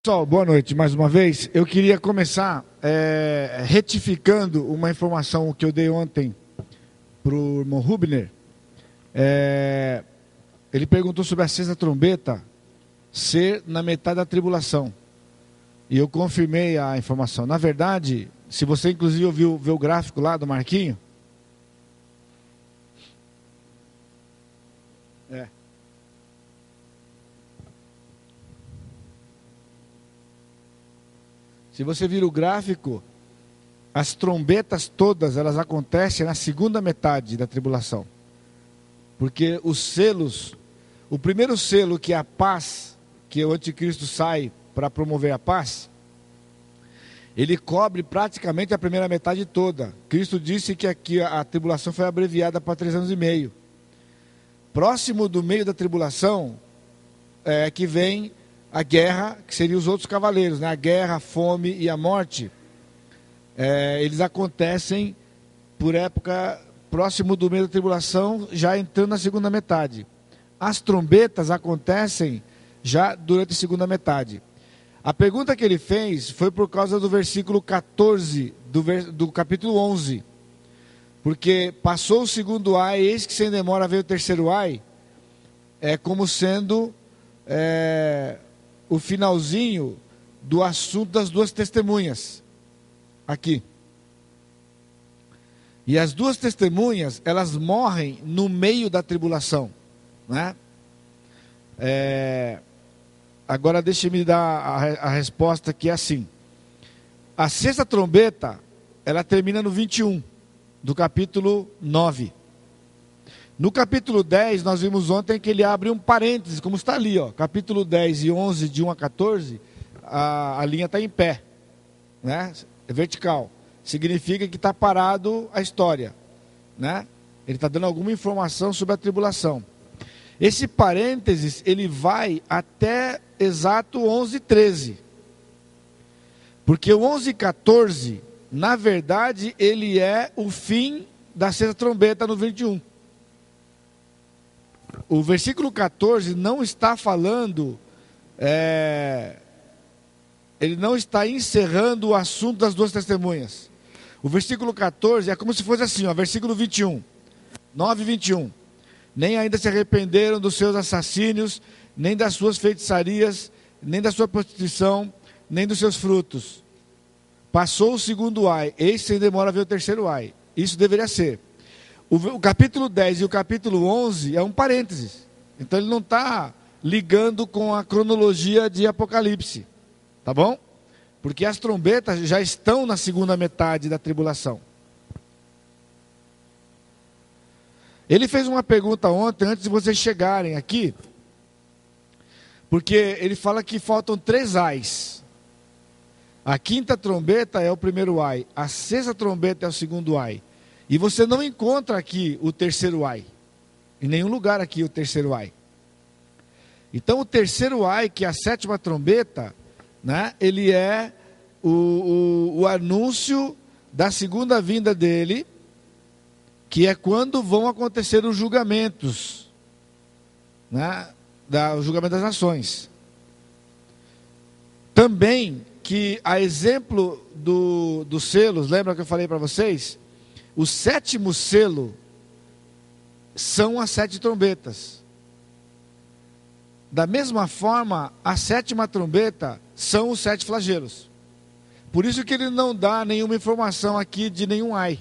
Pessoal, boa noite mais uma vez. Eu queria começar retificando uma informação que eu dei ontem para o irmão Rubner. Ele perguntou sobre a sexta trombeta ser na metade da tribulação. E eu confirmei a informação. Na verdade, se você inclusive ouviu ver o gráfico lá do Marquinho. Se você vir o gráfico, as trombetas todas, elas acontecem na segunda metade da tribulação. Porque os selos, o primeiro selo, que é a paz, que o anticristo sai para promover a paz, ele cobre praticamente a primeira metade toda. Cristo disse que aqui a tribulação foi abreviada para 3 anos e meio. Próximo do meio da tribulação é que vem a guerra, que seriam os outros cavaleiros, né? A guerra, a fome e a morte, eles acontecem por época próximo do meio da tribulação, já entrando na segunda metade. As trombetas acontecem já durante a segunda metade. A pergunta que ele fez foi por causa do versículo 14 do capítulo 11. Porque passou o segundo ai, eis que sem demora veio o terceiro ai, como sendo o finalzinho do assunto das duas testemunhas, aqui. E as duas testemunhas, elas morrem no meio da tribulação, né? Agora deixe-me dar a resposta, que é assim. A sexta trombeta, ela termina no 21, do capítulo 9. No capítulo 10, nós vimos ontem que ele abre um parêntese, como está ali, ó, capítulo 10 e 11, de 1 a 14, a linha está em pé, né? É vertical. Significa que está parado a história, né? Ele está dando alguma informação sobre a tribulação. Esse parênteses, ele vai até exato 11:13. Porque o 11:14, na verdade, ele é o fim da sexta trombeta no 21. O versículo 14 não está falando, ele não está encerrando o assunto das duas testemunhas. O versículo 14 é como se fosse assim, ó, versículo 21, 9:21. Nem ainda se arrependeram dos seus assassínios, nem das suas feitiçarias, nem da sua prostituição, nem dos seus frutos. Passou o segundo ai, eis sem demora veio o terceiro ai. Isso deveria ser. O capítulo 10 e o capítulo 11 é um parênteses. Então ele não está ligando com a cronologia de Apocalipse. Tá bom? Porque as trombetas já estão na segunda metade da tribulação. Ele fez uma pergunta ontem, antes de vocês chegarem aqui. Porque ele fala que faltam 3 ais. A quinta trombeta é o primeiro ai. A sexta trombeta é o segundo ai. E você não encontra aqui o terceiro ai. Em nenhum lugar aqui o terceiro ai. Então o terceiro ai, que é a sétima trombeta, né, ele é o anúncio da segunda vinda dele, que é quando vão acontecer os julgamentos, né, o julgamento das nações. Também que, a exemplo dos selos, lembra que eu falei para vocês? O sétimo selo são as 7 trombetas. Da mesma forma, a sétima trombeta são os 7 flagelos. Por isso que ele não dá nenhuma informação aqui de nenhum ai.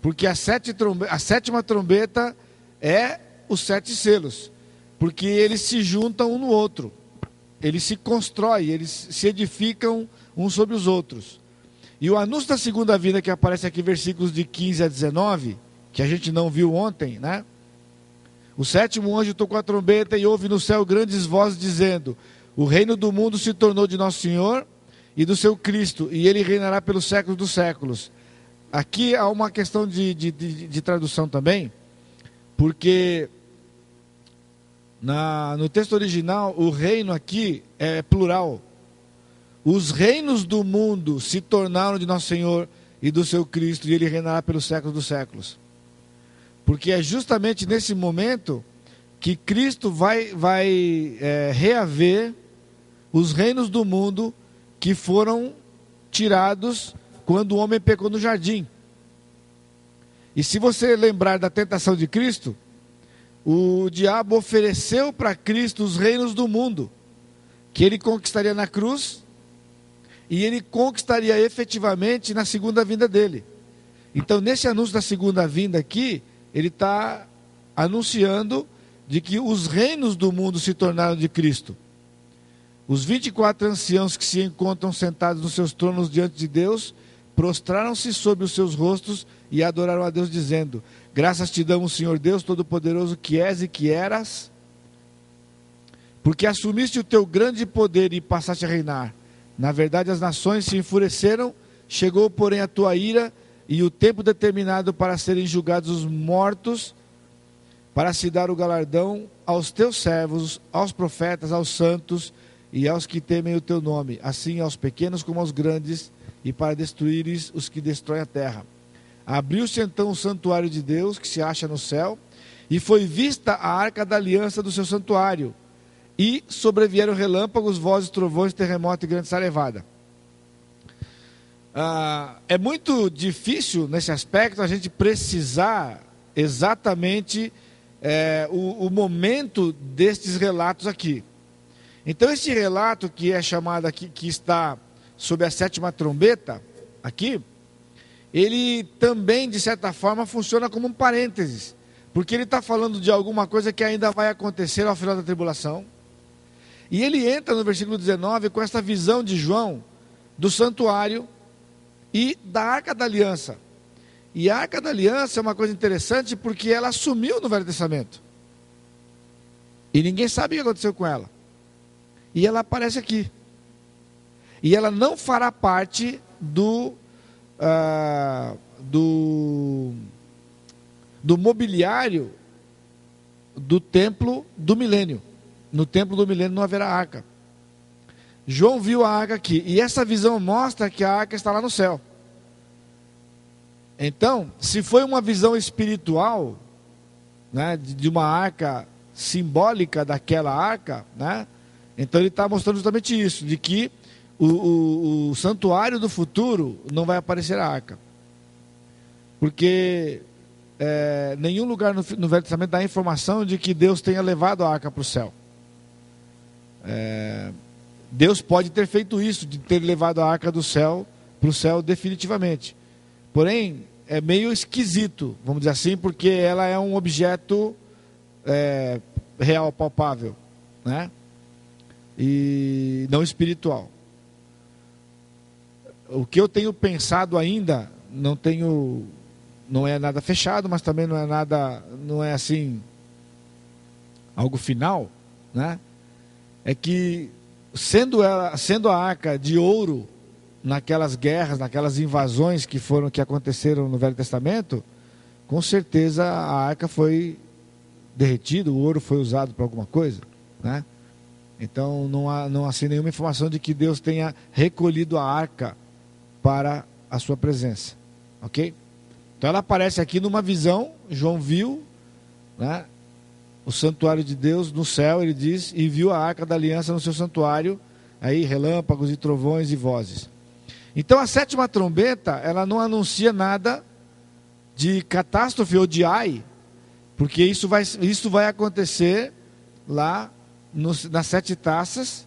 Porque a sétima trombeta é os 7 selos. Porque eles se juntam um no outro. Eles se constroem, eles se edificam uns sobre os outros. E o anúncio da segunda vinda, que aparece aqui, versículos de 15 a 19, que a gente não viu ontem, né? O sétimo anjo tocou a trombeta e houve no céu grandes vozes dizendo: o reino do mundo se tornou de nosso Senhor e do seu Cristo, e ele reinará pelos séculos dos séculos. Aqui há uma questão de tradução também, porque no texto original, o reino aqui é plural. Os reinos do mundo se tornaram de nosso Senhor e do seu Cristo, e ele reinará pelos séculos dos séculos. Porque é justamente nesse momento que Cristo vai reaver os reinos do mundo que foram tirados quando o homem pecou no jardim. E se você lembrar da tentação de Cristo, o diabo ofereceu para Cristo os reinos do mundo, que ele conquistaria na cruz, e ele conquistaria efetivamente na segunda vinda dele. Então, nesse anúncio da segunda vinda aqui, ele está anunciando de que os reinos do mundo se tornaram de Cristo. Os 24 anciãos que se encontram sentados nos seus tronos diante de Deus, prostraram-se sobre os seus rostos e adoraram a Deus, dizendo: graças te damos, Senhor Deus Todo-Poderoso, que és e que eras, porque assumiste o teu grande poder e passaste a reinar. Na verdade, as nações se enfureceram, chegou, porém, a tua ira e o tempo determinado para serem julgados os mortos, para se dar o galardão aos teus servos, aos profetas, aos santos e aos que temem o teu nome, assim aos pequenos como aos grandes, e para destruires os que destroem a terra. Abriu-se então o santuário de Deus, que se acha no céu, e foi vista a arca da aliança do seu santuário, e sobrevieram relâmpagos, vozes, trovões, terremoto e grande sarevada. É muito difícil nesse aspecto a gente precisar exatamente o momento destes relatos aqui. Então esse relato que é chamado aqui, que está sob a sétima trombeta, aqui, ele também, de certa forma, funciona como um parênteses, porque ele está falando de alguma coisa que ainda vai acontecer ao final da tribulação, e ele entra no versículo 19 com essa visão de João, do santuário e da Arca da Aliança. E a Arca da Aliança é uma coisa interessante, porque ela sumiu no Velho Testamento, e ninguém sabe o que aconteceu com ela, e ela aparece aqui. E ela não fará parte do mobiliário do templo do milênio. No templo do milênio não haverá arca. João viu a arca aqui, e essa visão mostra que a arca está lá no céu. Então, se foi uma visão espiritual, né, de uma arca simbólica daquela arca, né, então ele está mostrando justamente isso, de que o santuário do futuro não vai aparecer a arca, porque nenhum lugar no Velho Testamento dá a informação de que Deus tenha levado a arca para o céu. Deus pode ter feito isso, de ter levado a arca do céu para o céu definitivamente, porém é meio esquisito, vamos dizer assim, porque ela é um objeto real, palpável, né? E não espiritual. O que eu tenho pensado ainda, não é nada fechado, mas também não é assim, algo final, né? É que, sendo a arca de ouro, naquelas guerras, naquelas invasões que aconteceram no Velho Testamento, com certeza a arca foi derretida, o ouro foi usado para alguma coisa, né? Então não há assim nenhuma informação de que Deus tenha recolhido a arca para a sua presença, ok? Então ela aparece aqui numa visão. João viu, né, o santuário de Deus no céu, ele diz, e viu a arca da aliança no seu santuário, aí relâmpagos e trovões e vozes. Então a sétima trombeta, ela não anuncia nada de catástrofe ou de ai, porque isso vai acontecer lá nas 7 taças,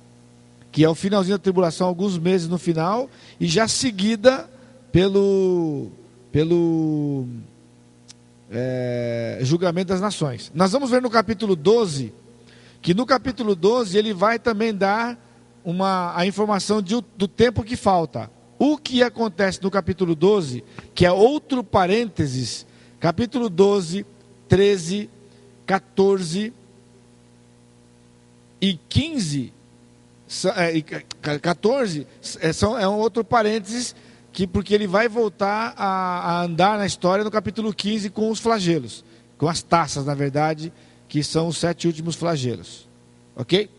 que é o finalzinho da tribulação, alguns meses no final, e já seguida pelo julgamento das nações. Nós vamos ver no capítulo 12, que no capítulo 12 ele vai também dar a informação do tempo que falta. O que acontece no capítulo 12, que é outro parênteses, capítulo 12, 13, 14 e 15, 14 é um outro parênteses, porque ele vai voltar a andar na história no capítulo 15 com os flagelos, com as taças, na verdade, que são os 7 últimos flagelos. Ok?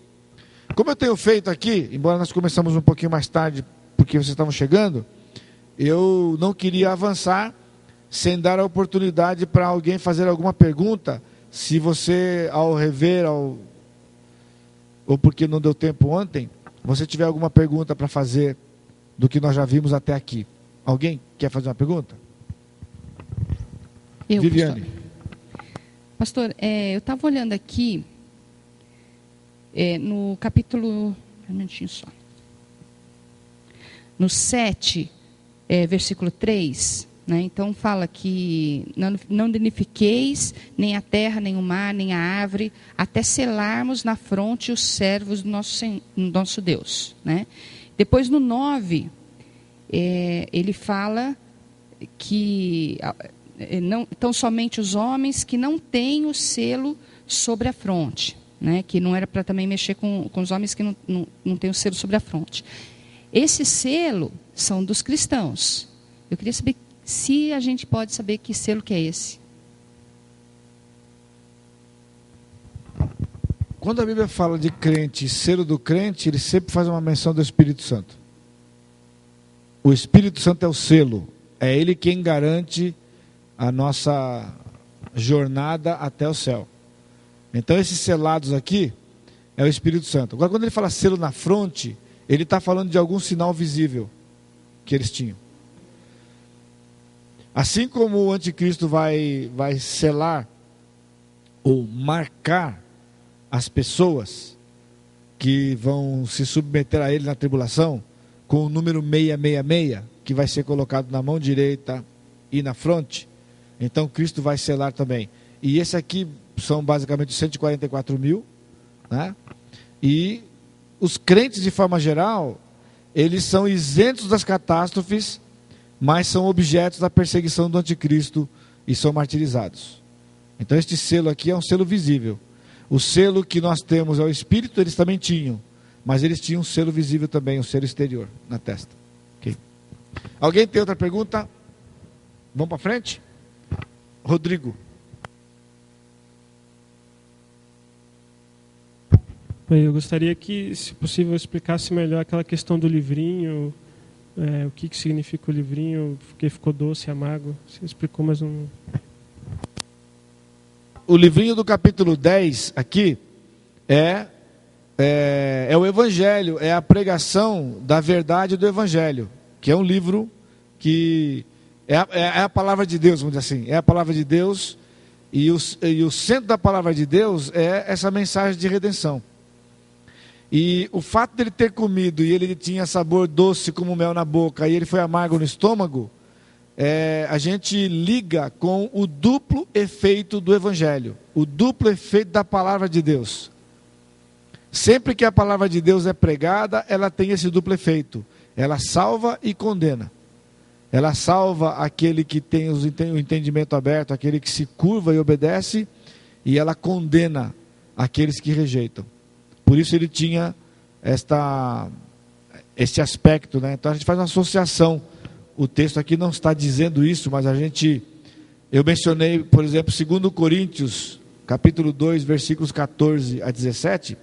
Como eu tenho feito aqui, embora nós começamos um pouquinho mais tarde, porque vocês estavam chegando, eu não queria avançar sem dar a oportunidade para alguém fazer alguma pergunta. Se você, ao rever, ou porque não deu tempo ontem, você tiver alguma pergunta para fazer do que nós já vimos até aqui. Alguém quer fazer uma pergunta? Viviane. Pastor, eu estava olhando aqui, no capítulo, um minutinho só, no 7, versículo 3, né? Então fala que não danifiqueis nem a terra, nem o mar, nem a árvore, até selarmos na fronte os servos do nosso Deus, né? Depois no 9, ele fala que então somente os homens que não têm o selo sobre a fronte, né? Que não era para também mexer com os homens que não têm o selo sobre a fronte. Esse selo são dos cristãos. Eu queria saber se a gente pode saber que selo que é esse. Quando a Bíblia fala de crente, selo do crente, ele sempre faz uma menção do Espírito Santo. O Espírito Santo é o selo. É ele quem garante a nossa jornada até o céu. Então esses selados aqui é o Espírito Santo. Agora quando ele fala selo na fronte, ele está falando de algum sinal visível que eles tinham. Assim como o anticristo vai selar ou marcar as pessoas que vão se submeter a ele na tribulação, com o número 666, que vai ser colocado na mão direita e na fronte, então Cristo vai selar também. E esse aqui são basicamente 144 mil, né? E os crentes, de forma geral, eles são isentos das catástrofes, mas são objetos da perseguição do anticristo e são martirizados. Então este selo aqui é um selo visível. O selo que nós temos é o Espírito, eles também tinham, mas eles tinham um selo visível também, um selo exterior na testa. Okay. Alguém tem outra pergunta? Vamos para frente? Rodrigo. Eu gostaria que, se possível, explicasse melhor aquela questão do livrinho, o que significa o livrinho, porque ficou doce e amargo. Você explicou, mas não... O livrinho do capítulo 10 aqui é o Evangelho, é a pregação da verdade do Evangelho, que é um livro que é a palavra de Deus, vamos dizer assim, é a palavra de Deus, e o centro da palavra de Deus é essa mensagem de redenção. E o fato dele ter comido e ele tinha sabor doce como mel na boca e ele foi amargo no estômago, a gente liga com o duplo efeito do Evangelho, o duplo efeito da palavra de Deus. Sempre que a palavra de Deus é pregada, ela tem esse duplo efeito. Ela salva e condena. Ela salva aquele que tem o entendimento aberto, aquele que se curva e obedece, e ela condena aqueles que rejeitam. Por isso ele tinha este aspecto, né? Então a gente faz uma associação. O texto aqui não está dizendo isso, mas eu mencionei, por exemplo, 2 Coríntios, capítulo 2, versículos 14 a 17.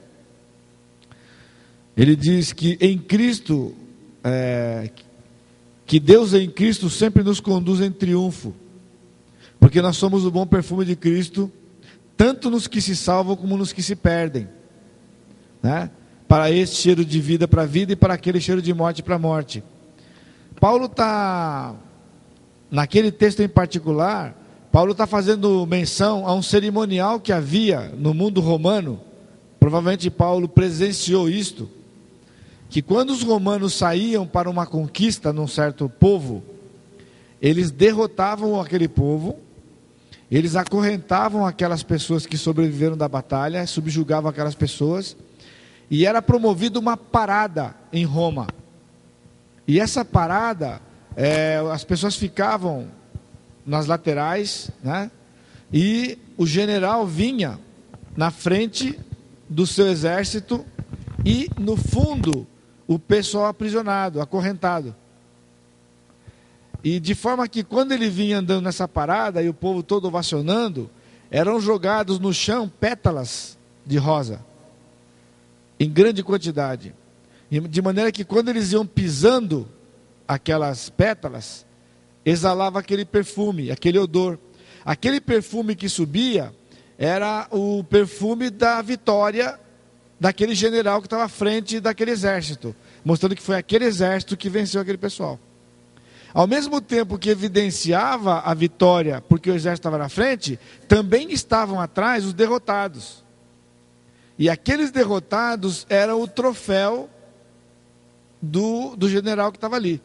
Ele diz que em Cristo, que Deus em Cristo sempre nos conduz em triunfo, porque nós somos o bom perfume de Cristo, tanto nos que se salvam como nos que se perdem, né? Para este cheiro de vida para a vida e para aquele cheiro de morte para a morte. Paulo está, naquele texto em particular, Paulo está fazendo menção a um cerimonial que havia no mundo romano. Provavelmente Paulo presenciou isto, que quando os romanos saíam para uma conquista num certo povo, eles derrotavam aquele povo, eles acorrentavam aquelas pessoas que sobreviveram da batalha, subjugavam aquelas pessoas, e era promovida uma parada em Roma. E essa parada, as pessoas ficavam nas laterais, né? E o general vinha na frente do seu exército e no fundo o pessoal aprisionado, acorrentado. E de forma que quando ele vinha andando nessa parada e o povo todo ovacionando, eram jogados no chão pétalas de rosa, em grande quantidade. De maneira que quando eles iam pisando aquelas pétalas, exalava aquele perfume, aquele odor. Aquele perfume que subia era o perfume da vitória daquele general que estava à frente daquele exército, mostrando que foi aquele exército que venceu aquele pessoal. Ao mesmo tempo que evidenciava a vitória, porque o exército estava na frente, também estavam atrás os derrotados. E aqueles derrotados eram o troféu do general que estava ali.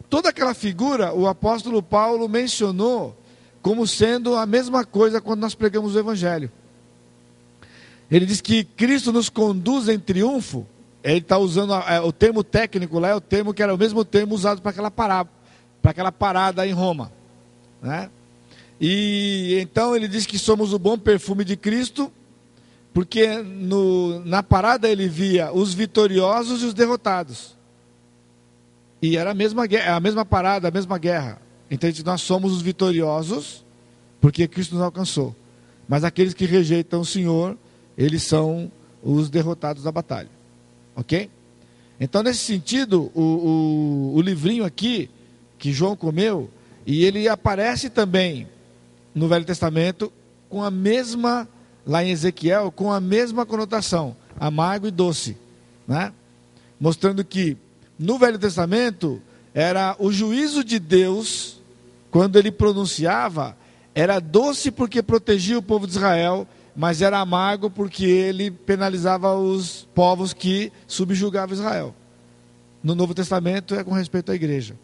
Toda aquela figura, o apóstolo Paulo mencionou como sendo a mesma coisa quando nós pregamos o Evangelho. Ele diz que Cristo nos conduz em triunfo. Ele está usando o termo técnico lá, é o termo que era o mesmo termo usado para aquela parada em Roma, né? E então ele diz que somos o bom perfume de Cristo, porque na parada ele via os vitoriosos e os derrotados. E era a mesma parada, a mesma guerra. Então nós somos os vitoriosos, porque Cristo nos alcançou. Mas aqueles que rejeitam o Senhor, eles são os derrotados da batalha. Ok? Então, nesse sentido, o livrinho aqui, que João comeu, e ele aparece também no Velho Testamento, com a mesma, lá em Ezequiel, com a mesma conotação, amargo e doce, né? Mostrando que, no Velho Testamento, era o juízo de Deus, quando ele pronunciava, era doce porque protegia o povo de Israel, mas era amargo porque ele penalizava os povos que subjugavam Israel. No Novo Testamento é com respeito à igreja.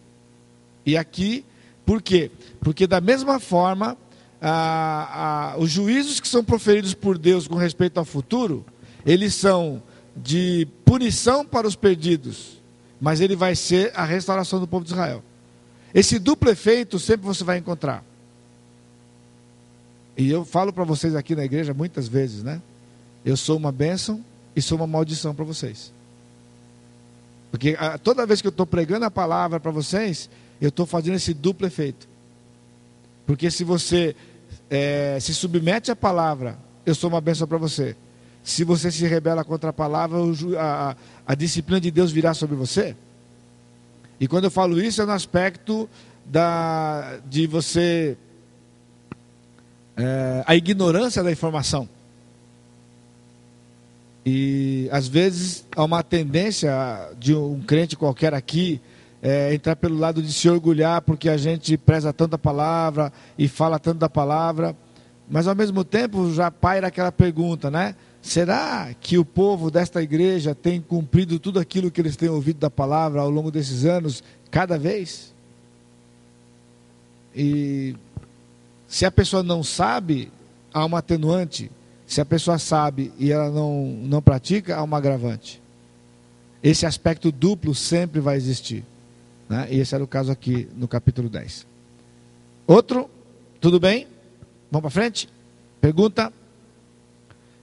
E aqui, por quê? Porque da mesma forma, os juízos que são proferidos por Deus com respeito ao futuro, eles são de punição para os perdidos, mas ele vai ser a restauração do povo de Israel. Esse duplo efeito sempre você vai encontrar. E eu falo para vocês aqui na igreja muitas vezes, né? Eu sou uma bênção e sou uma maldição para vocês. Porque toda vez que eu estou pregando a palavra para vocês, eu estou fazendo esse duplo efeito. Porque se você se submete à palavra, eu sou uma bênção para você. Se você se rebela contra a palavra, a disciplina de Deus virá sobre você. E quando eu falo isso, é no aspecto de você... a ignorância da informação. E às vezes há uma tendência de um crente qualquer aqui entrar pelo lado de se orgulhar porque a gente preza tanto a palavra e fala tanto da palavra, mas ao mesmo tempo já paira aquela pergunta, né? Será que o povo desta igreja tem cumprido tudo aquilo que eles têm ouvido da palavra ao longo desses anos, cada vez? E se a pessoa não sabe, há uma atenuante. Se a pessoa sabe e ela não pratica, há uma agravante. Esse aspecto duplo sempre vai existir, né? E esse era o caso aqui no capítulo 10. Outro? Tudo bem? Vamos para frente? Pergunta.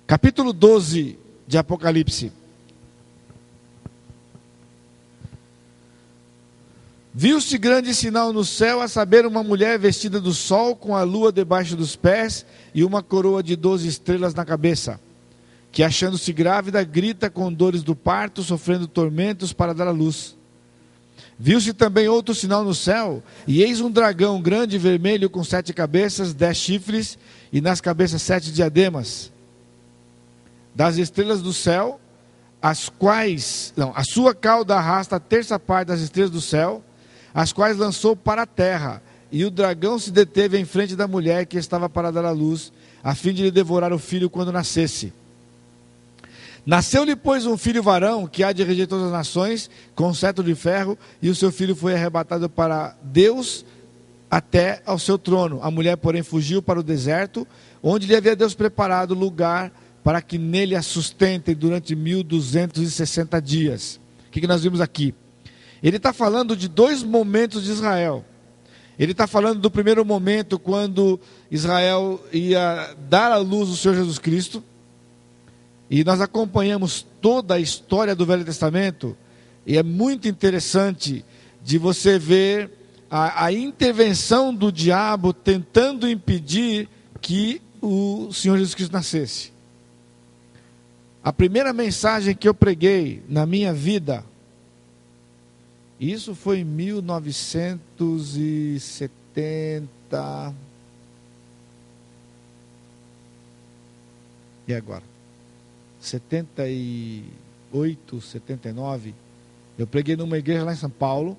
Capítulo 12 de Apocalipse. Viu-se grande sinal no céu, a saber, uma mulher vestida do sol, com a lua debaixo dos pés e uma coroa de 12 estrelas na cabeça, que, achando-se grávida, grita com dores do parto, sofrendo tormentos para dar à luz. Viu-se também outro sinal no céu, e eis um dragão grande e vermelho, com 7 cabeças, 10 chifres, e nas cabeças 7 diademas. Das estrelas do céu, a sua cauda arrasta a terça parte das estrelas do céu, as quais lançou para a terra, e o dragão se deteve em frente da mulher que estava para dar à luz, a fim de lhe devorar o filho quando nascesse. Nasceu-lhe, pois, um filho varão, que há de reger todas as nações, com cetro de ferro, e o seu filho foi arrebatado para Deus até ao seu trono. A mulher, porém, fugiu para o deserto, onde lhe havia Deus preparado lugar para que nele a sustentem durante 1260 dias. O que nós vimos aqui? Ele está falando de 2 momentos de Israel. Ele está falando do primeiro momento, quando Israel ia dar à luz o Senhor Jesus Cristo. E nós acompanhamos toda a história do Velho Testamento. E é muito interessante de você ver a intervenção do diabo tentando impedir que o Senhor Jesus Cristo nascesse. A primeira mensagem que eu preguei na minha vida, isso foi em 1970. E agora? 78, 79, eu preguei numa igreja lá em São Paulo.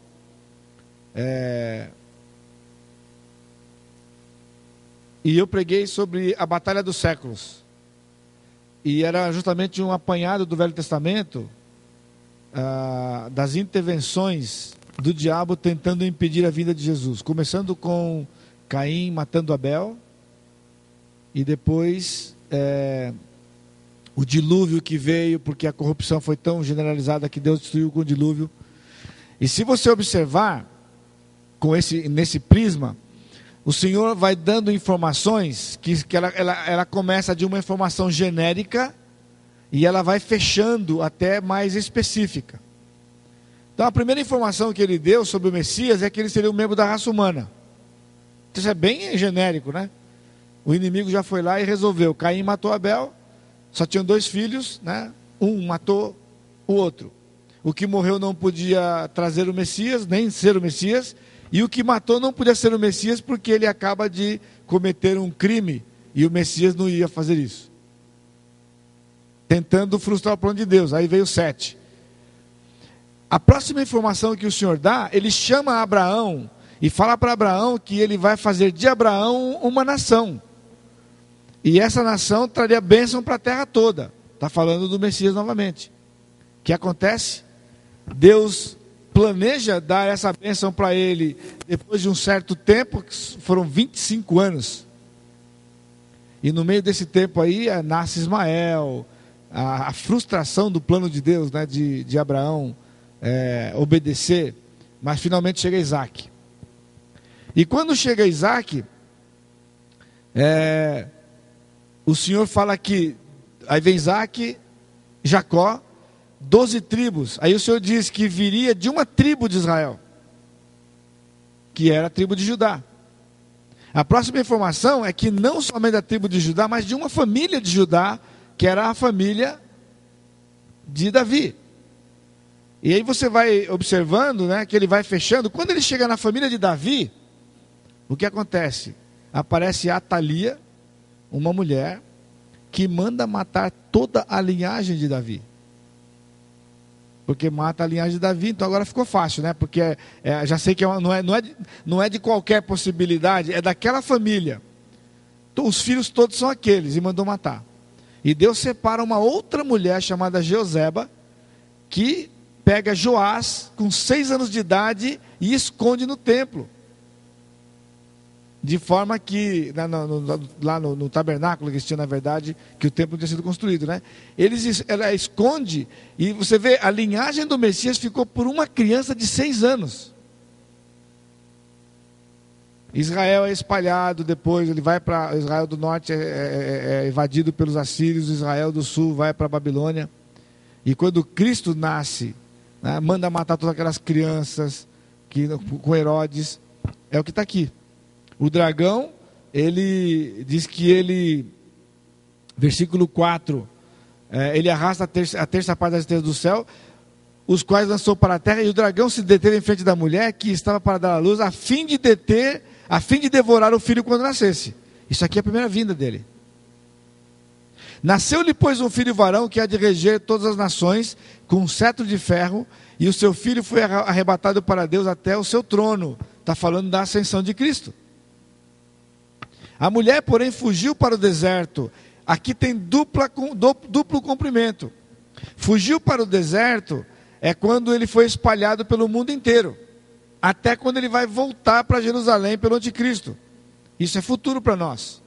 E eu preguei sobre a batalha dos séculos. E era justamente um apanhado do Velho Testamento, das intervenções do diabo tentando impedir a vinda de Jesus. Começando com Caim matando Abel. E depois o dilúvio que veio, porque a corrupção foi tão generalizada que Deus destruiu com o dilúvio. E se você observar nesse prisma, o Senhor vai dando informações que ela começa de uma informação genérica e ela vai fechando até mais específica. Então a primeira informação que ele deu sobre o Messias é que ele seria um membro da raça humana. Isso é bem genérico, né? O inimigo já foi lá e resolveu. Caim matou Abel, só tinham 2 filhos, né? Um matou o outro. O que morreu não podia trazer o Messias, nem ser o Messias. E o que matou não podia ser o Messias porque ele acaba de cometer um crime. E o Messias não ia fazer isso. Tentando frustrar o plano de Deus. Aí veio Sete. A próxima informação que o Senhor dá, ele chama Abraão e fala para Abraão que ele vai fazer de Abraão uma nação. E essa nação traria bênção para a terra toda. Está falando do Messias novamente. O que acontece? Deus planeja dar essa bênção para ele depois de um certo tempo, que foram 25 anos. E no meio desse tempo aí nasce Ismael, a frustração do plano de Deus, né, de Abraão obedecer, mas finalmente chega Isaac. E quando chega Isaac, o Senhor fala que, aí vem Isaac, Jacó, 12 tribos. Aí o Senhor diz que viria de uma tribo de Israel, que era a tribo de Judá. A próxima informação é que não somente da tribo de Judá, mas de uma família de Judá, que era a família de Davi. E aí você vai observando, né, que ele vai fechando. Quando ele chega na família de Davi, o que acontece? Aparece Atalia, uma mulher, que manda matar toda a linhagem de Davi. Porque mata a linhagem de Davi, então agora ficou fácil, né? Porque já sei que não é de qualquer possibilidade, é daquela família. Então, os filhos todos são aqueles, e mandou matar. E Deus separa uma outra mulher chamada Jeoseba, que pega Joás com 6 anos de idade e esconde no templo. De forma que, lá no tabernáculo que eles tinham, na verdade, que o templo não tinha sido construído, né? Ela esconde, e você vê, a linhagem do Messias ficou por uma criança de 6 anos. Israel é espalhado depois, ele vai para Israel do norte, é invadido pelos assírios, Israel do sul vai para a Babilônia. E quando Cristo nasce, né, manda matar todas aquelas crianças com Herodes, é o que está aqui. O dragão, ele diz que versículo 4, ele arrasta a terça parte das estrelas do céu, os quais lançou para a terra, e o dragão se deteve em frente da mulher, que estava para dar à luz, a fim de devorar o filho quando nascesse. Isso aqui é a primeira vinda dele. Nasceu-lhe, pois, um filho varão, que há de reger todas as nações, com um cetro de ferro, e o seu filho foi arrebatado para Deus até o seu trono. Está falando da ascensão de Cristo. A mulher, porém, fugiu para o deserto. Aqui tem duplo cumprimento. Fugiu para o deserto é quando ele foi espalhado pelo mundo inteiro. Até quando ele vai voltar para Jerusalém pelo anticristo. Isso é futuro para nós.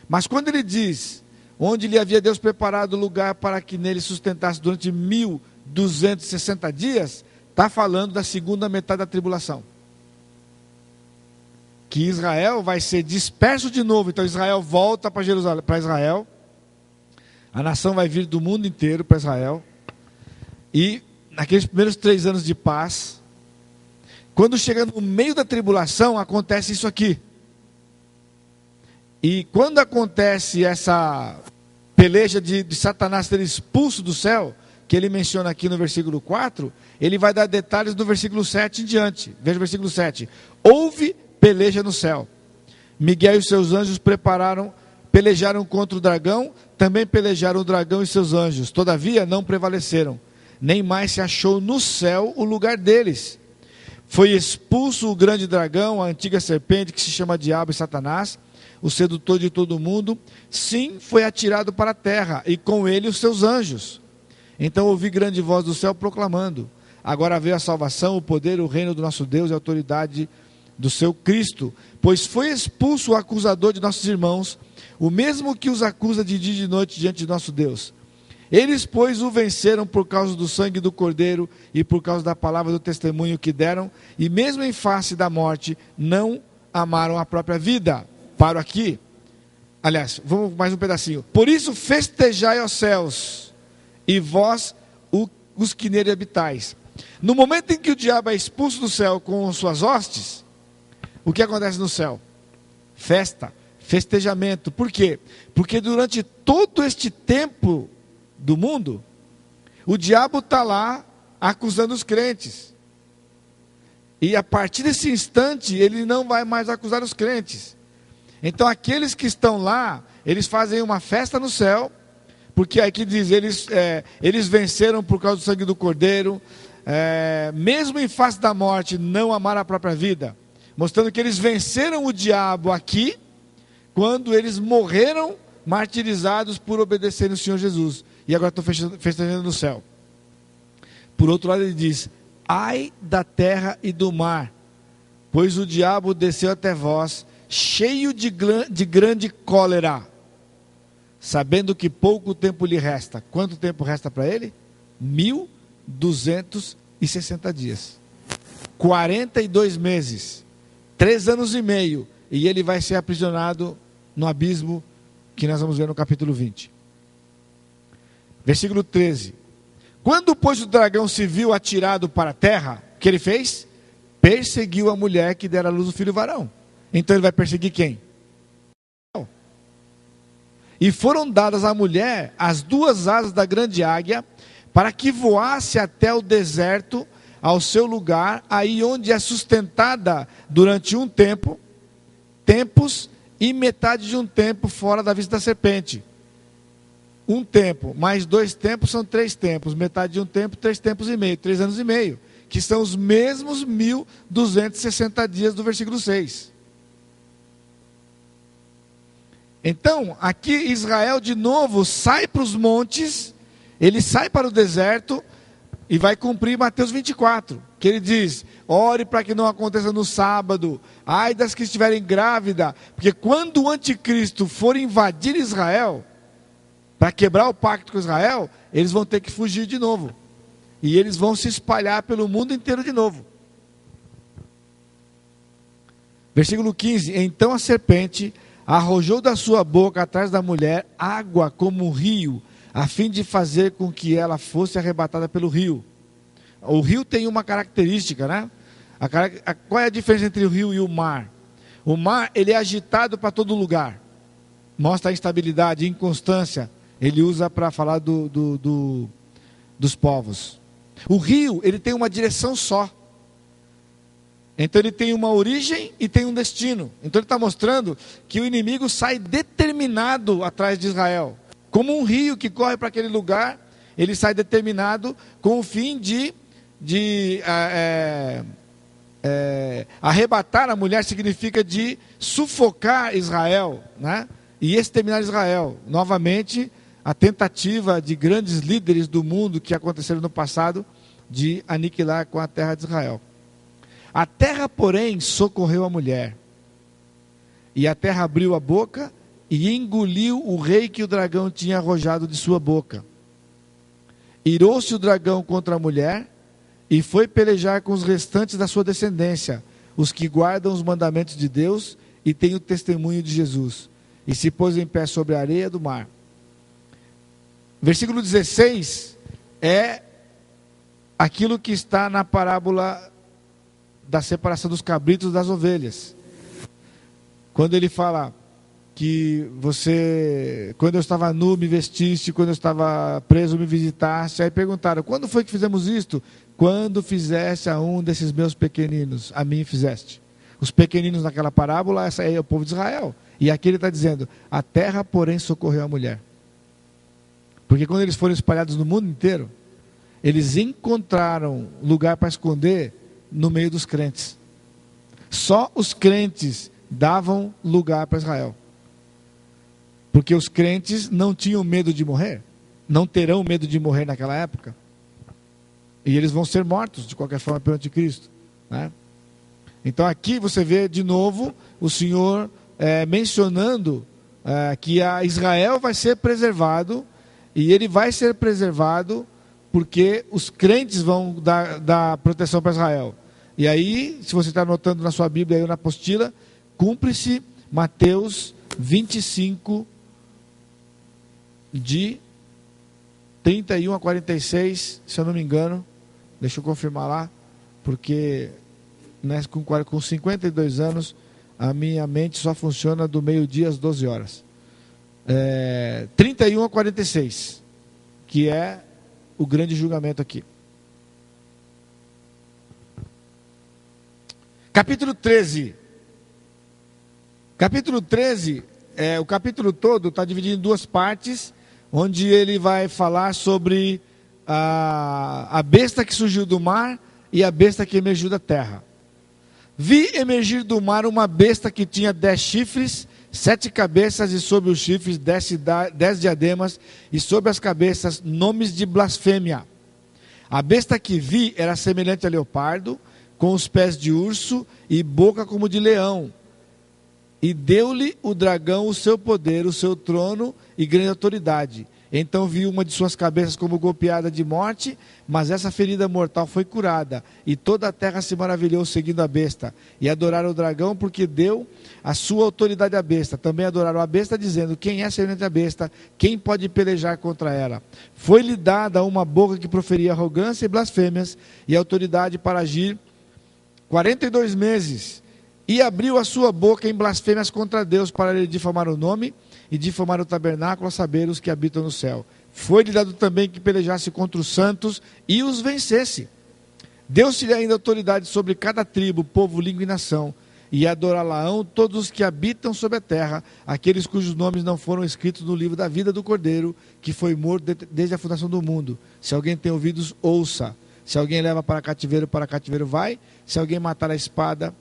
Mas quando ele diz, onde lhe havia Deus preparado lugar para que nele sustentasse durante 1260 dias, está falando da segunda metade da tribulação. Que Israel vai ser disperso de novo. Então Israel volta para Israel. A nação vai vir do mundo inteiro para Israel. E naqueles primeiros 3 anos de paz, quando chega no meio da tribulação, acontece isso aqui. E quando acontece essa peleja de Satanás ser expulso do céu, que ele menciona aqui no versículo 4, ele vai dar detalhes do versículo 7 em diante. Veja o versículo 7. Houve peleja no céu. Miguel e seus anjos prepararam pelejaram contra o dragão, também pelejaram o dragão e seus anjos. Todavia não prevaleceram, nem mais se achou no céu o lugar deles. Foi expulso o grande dragão, a antiga serpente que se chama Diabo e Satanás, o sedutor de todo mundo. Sim, foi atirado para a terra, e com ele os seus anjos. Então ouvi grande voz do céu proclamando: agora veio a salvação, o poder, o reino do nosso Deus e a autoridade do seu Cristo, pois foi expulso o acusador de nossos irmãos, o mesmo que os acusa de dia e de noite diante de nosso Deus. Eles, pois, o venceram por causa do sangue do Cordeiro e por causa da palavra do testemunho que deram, e mesmo em face da morte, não amaram a própria vida. Paro aqui. Aliás, vamos mais um pedacinho. Por isso festejai aos céus, e vós, os que nele habitais. No momento em que o diabo é expulso do céu com suas hostes, o que acontece no céu? Festa, festejamento. Por quê? Porque durante todo este tempo do mundo, o diabo está lá acusando os crentes. E a partir desse instante, ele não vai mais acusar os crentes. Então aqueles que estão lá, eles fazem uma festa no céu, porque aqui diz, eles venceram por causa do sangue do Cordeiro, mesmo em face da morte, não amaram a própria vida, mostrando que eles venceram o diabo aqui, quando eles morreram martirizados por obedecerem ao Senhor Jesus, e agora estão festejando no céu. Por outro lado ele diz: ai da terra e do mar, pois o diabo desceu até vós, cheio de grande cólera, sabendo que pouco tempo lhe resta. Quanto tempo resta para ele? 1260 dias, 42 meses, 3 anos e meio, e ele vai ser aprisionado no abismo, que nós vamos ver no capítulo 20. Versículo 13. Quando, pois, o dragão se viu atirado para a terra, o que ele fez? Perseguiu a mulher que dera à luz o filho varão. Então ele vai perseguir quem? E foram dadas à mulher as 2 asas da grande águia, para que voasse até o deserto, ao seu lugar, aí onde é sustentada durante um tempo, tempos e metade de um tempo fora da vista da serpente. Um tempo, mais 2 tempos são 3 tempos, metade de um tempo, 3 tempos e meio, 3 anos e meio, que são os mesmos 1260 dias do versículo 6. Então, aqui Israel de novo sai para os montes, ele sai para o deserto e vai cumprir Mateus 24, que ele diz: ore para que não aconteça no sábado, ai das que estiverem grávidas, porque quando o anticristo for invadir Israel, para quebrar o pacto com Israel, eles vão ter que fugir de novo, e eles vão se espalhar pelo mundo inteiro de novo. Versículo 15: então a serpente arrojou da sua boca atrás da mulher água como um rio, a fim de fazer com que ela fosse arrebatada pelo rio. O rio tem uma característica, né? Qual é a diferença entre o rio e o mar? O mar, ele é agitado para todo lugar, mostra a instabilidade, a inconstância. Ele usa para falar dos povos. O rio, ele tem uma direção só. Então ele tem uma origem e tem um destino. Então ele está mostrando que o inimigo sai determinado atrás de Israel. Como um rio que corre para aquele lugar, ele sai determinado com o fim de arrebatar a mulher, significa de sufocar Israel, né? E exterminar Israel. Novamente, a tentativa de grandes líderes do mundo que aconteceram no passado de aniquilar com a terra de Israel. A terra, porém, socorreu a mulher. E a terra abriu a boca e engoliu o rei que o dragão tinha arrojado de sua boca. Irou-se o dragão contra a mulher e foi pelejar com os restantes da sua descendência, os que guardam os mandamentos de Deus e têm o testemunho de Jesus. E se pôs em pé sobre a areia do mar. Versículo 16 é aquilo que está na parábola da separação dos cabritos das ovelhas. Quando ele fala que quando eu estava nu, me vestiste, quando eu estava preso, me visitaste. Aí perguntaram: quando foi que fizemos isto? Quando fizeste a um desses meus pequeninos, a mim fizeste. Os pequeninos naquela parábola, essa é o povo de Israel. E aqui ele está dizendo, a terra, porém, socorreu a mulher. Porque quando eles foram espalhados no mundo inteiro, eles encontraram lugar para esconder no meio dos crentes. Só os crentes davam lugar para Israel. Porque os crentes não tinham medo de morrer. Não terão medo de morrer naquela época. E eles vão ser mortos, de qualquer forma, pelo anticristo, né? Então aqui você vê de novo o Senhor mencionando que a Israel vai ser preservado. E ele vai ser preservado porque os crentes vão dar proteção para Israel. E aí, se você está anotando na sua Bíblia, aí na apostila, cumpre-se Mateus 25, de 31 a 46, se eu não me engano. Deixa eu confirmar lá, porque com 52 anos, a minha mente só funciona do meio-dia às 12 horas. 31 a 46, que é o grande julgamento aqui. Capítulo 13. Capítulo 13, o capítulo todo está dividido em duas partes, onde ele vai falar sobre a besta que surgiu do mar e a besta que emergiu da terra. Vi emergir do mar uma besta que tinha 10 chifres, 7 cabeças, e sobre os chifres 10 diademas, e sobre as cabeças nomes de blasfêmia. A besta que vi era semelhante a leopardo, com os pés de urso e boca como de leão. E deu-lhe o dragão o seu poder, o seu trono e grande autoridade. Então vi uma de suas cabeças como golpeada de morte, mas essa ferida mortal foi curada. E toda a terra se maravilhou seguindo a besta. E adoraram o dragão porque deu a sua autoridade à besta. Também adoraram a besta, dizendo, quem é semelhante à besta? Quem pode pelejar contra ela? Foi-lhe dada uma boca que proferia arrogância e blasfêmias, e autoridade para agir 42 meses. E abriu a sua boca em blasfêmias contra Deus, para lhe difamar o nome e difamar o tabernáculo, a saber, os que habitam no céu. Foi-lhe dado também que pelejasse contra os santos e os vencesse. Deu-se-lhe ainda autoridade sobre cada tribo, povo, língua e nação. E adorá-la-ão todos os que habitam sobre a terra, aqueles cujos nomes não foram escritos no livro da vida do Cordeiro, que foi morto desde a fundação do mundo. Se alguém tem ouvidos, ouça. Se alguém leva para cativeiro vai. Se alguém matar a espada,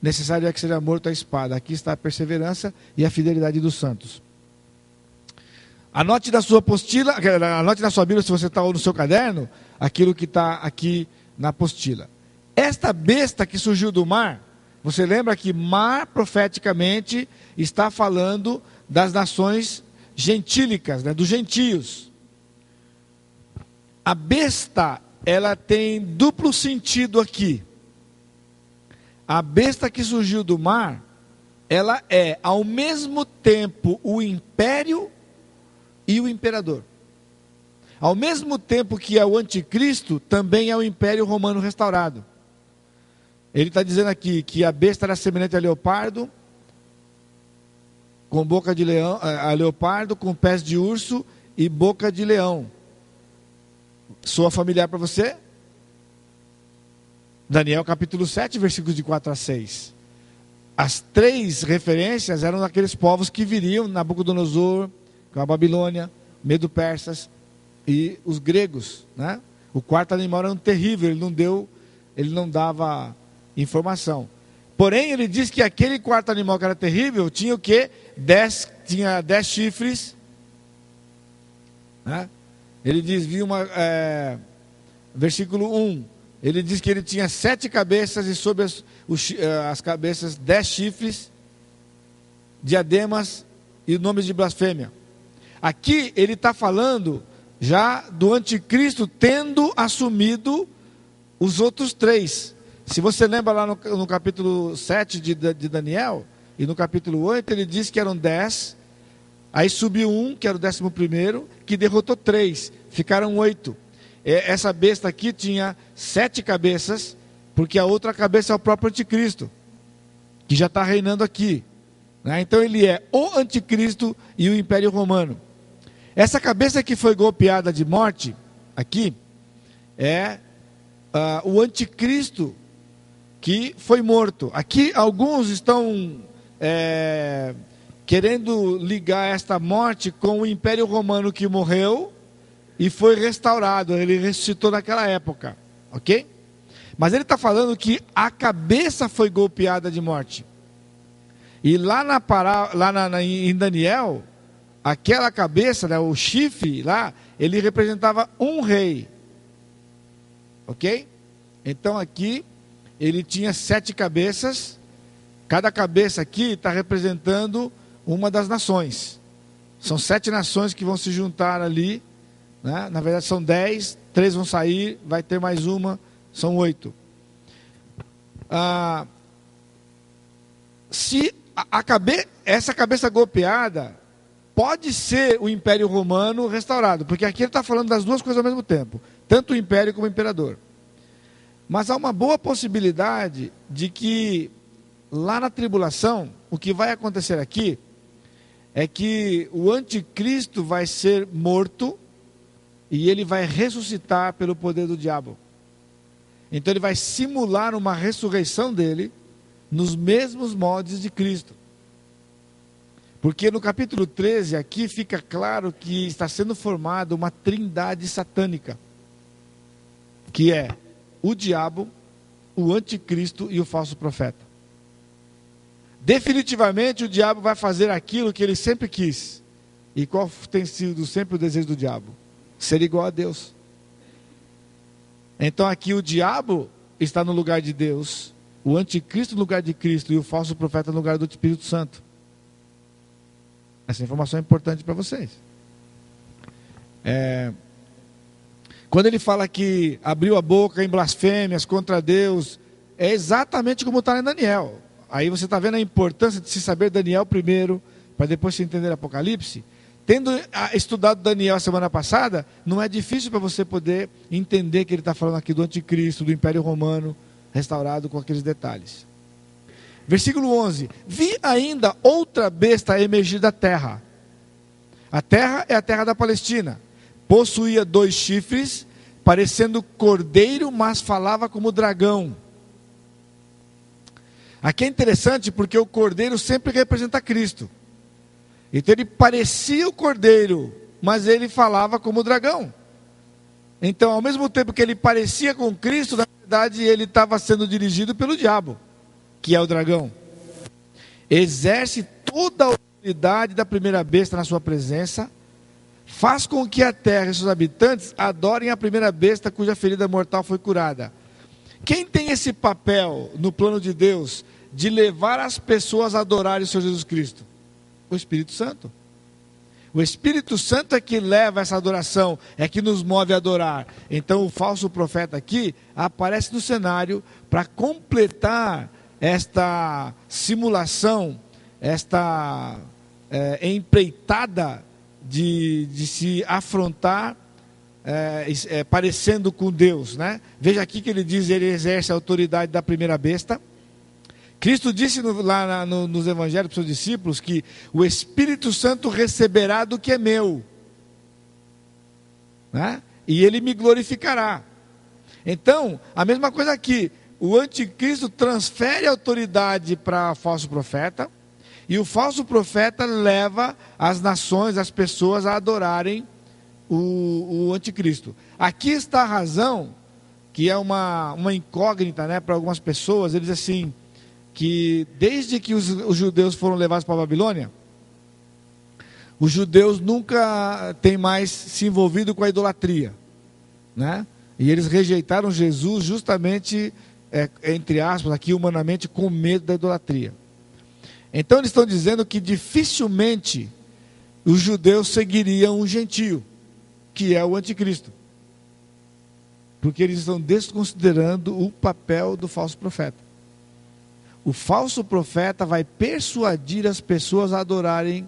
necessário é que seja morto a espada. Aqui está a perseverança e a fidelidade dos santos. Anote na sua apostila, anote na sua Bíblia, se você está no seu caderno, aquilo que está aqui na apostila. Esta besta que surgiu do mar, você lembra que mar, profeticamente, está falando das nações gentílicas, né, dos gentios. A besta, ela tem duplo sentido aqui. A besta que surgiu do mar, ela é ao mesmo tempo o império e o imperador. Ao mesmo tempo que é o anticristo, também é o império romano restaurado. Ele está dizendo aqui que a besta era semelhante a leopardo, com boca de leão, a leopardo com pés de urso e boca de leão. Soa familiar para você? Daniel capítulo 7, versículos de 4 a 6. As 3 referências eram daqueles povos que viriam, Nabucodonosor, com a Babilônia, Medo-Persas e os gregos, né? O quarto animal era um terrível, ele não dava informação. Porém, ele diz que aquele quarto animal que era terrível tinha o quê? 10 chifres, né? Ele diz, versículo 1, ele diz que ele tinha 7 cabeças e sobre as cabeças 10 chifres, diademas e nomes de blasfêmia. Aqui ele está falando já do anticristo tendo assumido os outros 3. Se você lembra lá no capítulo 7 de Daniel, e no capítulo 8, ele diz que eram 10, aí subiu um, que era o 11º, que derrotou 3, ficaram 8. Essa besta aqui tinha 7 cabeças, porque a outra cabeça é o próprio anticristo, que já está reinando aqui, né? Então ele é o anticristo e o império romano. Essa cabeça que foi golpeada de morte, aqui, é o anticristo que foi morto. Aqui alguns estão querendo ligar esta morte com o Império Romano que morreu e foi restaurado. Ele ressuscitou naquela época, ok? Mas ele está falando que a cabeça foi golpeada de morte. E lá em Daniel, aquela cabeça, né, o chifre lá, ele representava um rei. Ok? Então aqui, ele tinha 7 cabeças. Cada cabeça aqui está representando uma das nações. São 7 nações que vão se juntar ali, né? Na verdade são 10, 3 vão sair, vai ter mais uma, são 8. Se essa cabeça golpeada pode ser o Império Romano restaurado, porque aqui ele está falando das duas coisas ao mesmo tempo, tanto o Império como o Imperador. Mas há uma boa possibilidade de que lá na tribulação, o que vai acontecer aqui é que o anticristo vai ser morto e ele vai ressuscitar pelo poder do diabo. Então ele vai simular uma ressurreição dele nos mesmos moldes de Cristo. Porque no capítulo 13 aqui fica claro que está sendo formada uma trindade satânica, que é o diabo, o anticristo e o falso profeta. Definitivamente o diabo vai fazer aquilo que ele sempre quis. E qual tem sido sempre o desejo do diabo? Ser igual a Deus. Então aqui o diabo está no lugar de Deus, o anticristo no lugar de Cristo e o falso profeta no lugar do Espírito Santo. Essa informação é importante para vocês. Quando ele fala que abriu a boca em blasfêmias contra Deus, é exatamente como está em Daniel. Aí você está vendo a importância de se saber Daniel primeiro, para depois se entender Apocalipse. Tendo estudado Daniel a semana passada, não é difícil para você poder entender que ele está falando aqui do anticristo, do Império Romano, restaurado com aqueles detalhes. Versículo 11. Vi ainda outra besta emergir da terra. A terra é a terra da Palestina. Possuía 2 chifres, parecendo cordeiro, mas falava como dragão. Aqui é interessante porque o cordeiro sempre representa Cristo. Então ele parecia o cordeiro, mas ele falava como dragão. Então, ao mesmo tempo que ele parecia com Cristo, na verdade ele estava sendo dirigido pelo diabo, que é o dragão. Exerce toda a autoridade da primeira besta na sua presença, faz com que a terra e seus habitantes adorem a primeira besta cuja ferida mortal foi curada. Quem tem esse papel no plano de Deus de levar as pessoas a adorarem o Senhor Jesus Cristo? O Espírito Santo. O Espírito Santo é que leva essa adoração, é que nos move a adorar. Então o falso profeta aqui aparece no cenário para completar esta simulação, esta empreitada de se afrontar parecendo com Deus, né? Veja aqui que ele diz, ele exerce a autoridade da primeira besta. Cristo disse lá nos evangelhos para os seus discípulos que o Espírito Santo receberá do que é meu, né? E ele me glorificará. Então, a mesma coisa aqui, o anticristo transfere a autoridade para o falso profeta, e o falso profeta leva as nações, as pessoas a adorarem o anticristo. Aqui está a razão, que é uma incógnita, né, para algumas pessoas. Eles dizem assim, que desde que os judeus foram levados para a Babilônia, os judeus nunca têm mais se envolvido com a idolatria, né? E eles rejeitaram Jesus justamente, entre aspas, aqui humanamente, com medo da idolatria. Então eles estão dizendo que dificilmente os judeus seguiriam um gentio, que é o anticristo, porque eles estão desconsiderando o papel do falso profeta. O falso profeta vai persuadir as pessoas a adorarem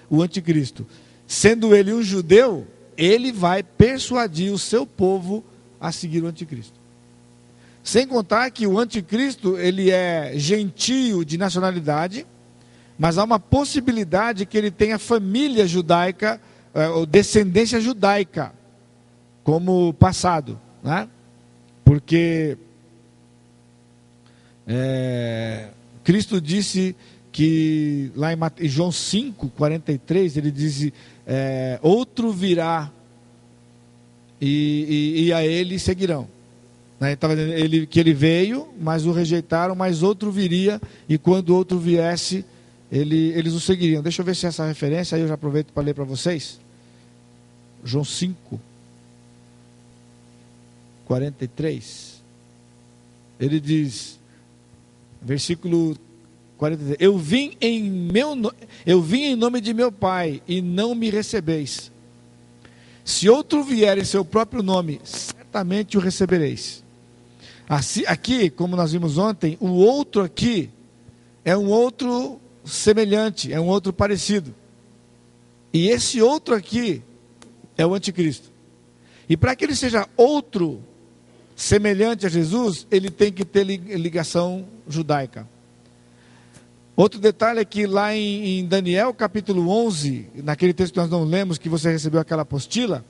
o anticristo. Sendo ele um judeu, ele vai persuadir o seu povo a seguir o anticristo. Sem contar que o anticristo, ele é gentio de nacionalidade, mas há uma possibilidade que ele tenha família judaica, ou descendência judaica, como passado, né? Porque Cristo disse que lá em João 5:43, ele disse, outro virá e a ele seguirão. Né? Que ele veio, mas o rejeitaram, mas outro viria, e quando outro viesse, eles o seguiriam. Deixa eu ver se essa referência, aí eu já aproveito para ler para vocês. João 5:43. Ele diz, versículo 43, eu vim em nome de meu Pai, e não me recebeis. Se outro vier em seu próprio nome, certamente o recebereis. Assim, aqui, como nós vimos ontem, o outro aqui é um outro semelhante, é um outro parecido. E esse outro aqui é o anticristo. E para que ele seja outro semelhante a Jesus, ele tem que ter ligação judaica. Outro detalhe é que lá em Daniel capítulo 11, naquele texto que nós não lemos, que você recebeu aquela apostila,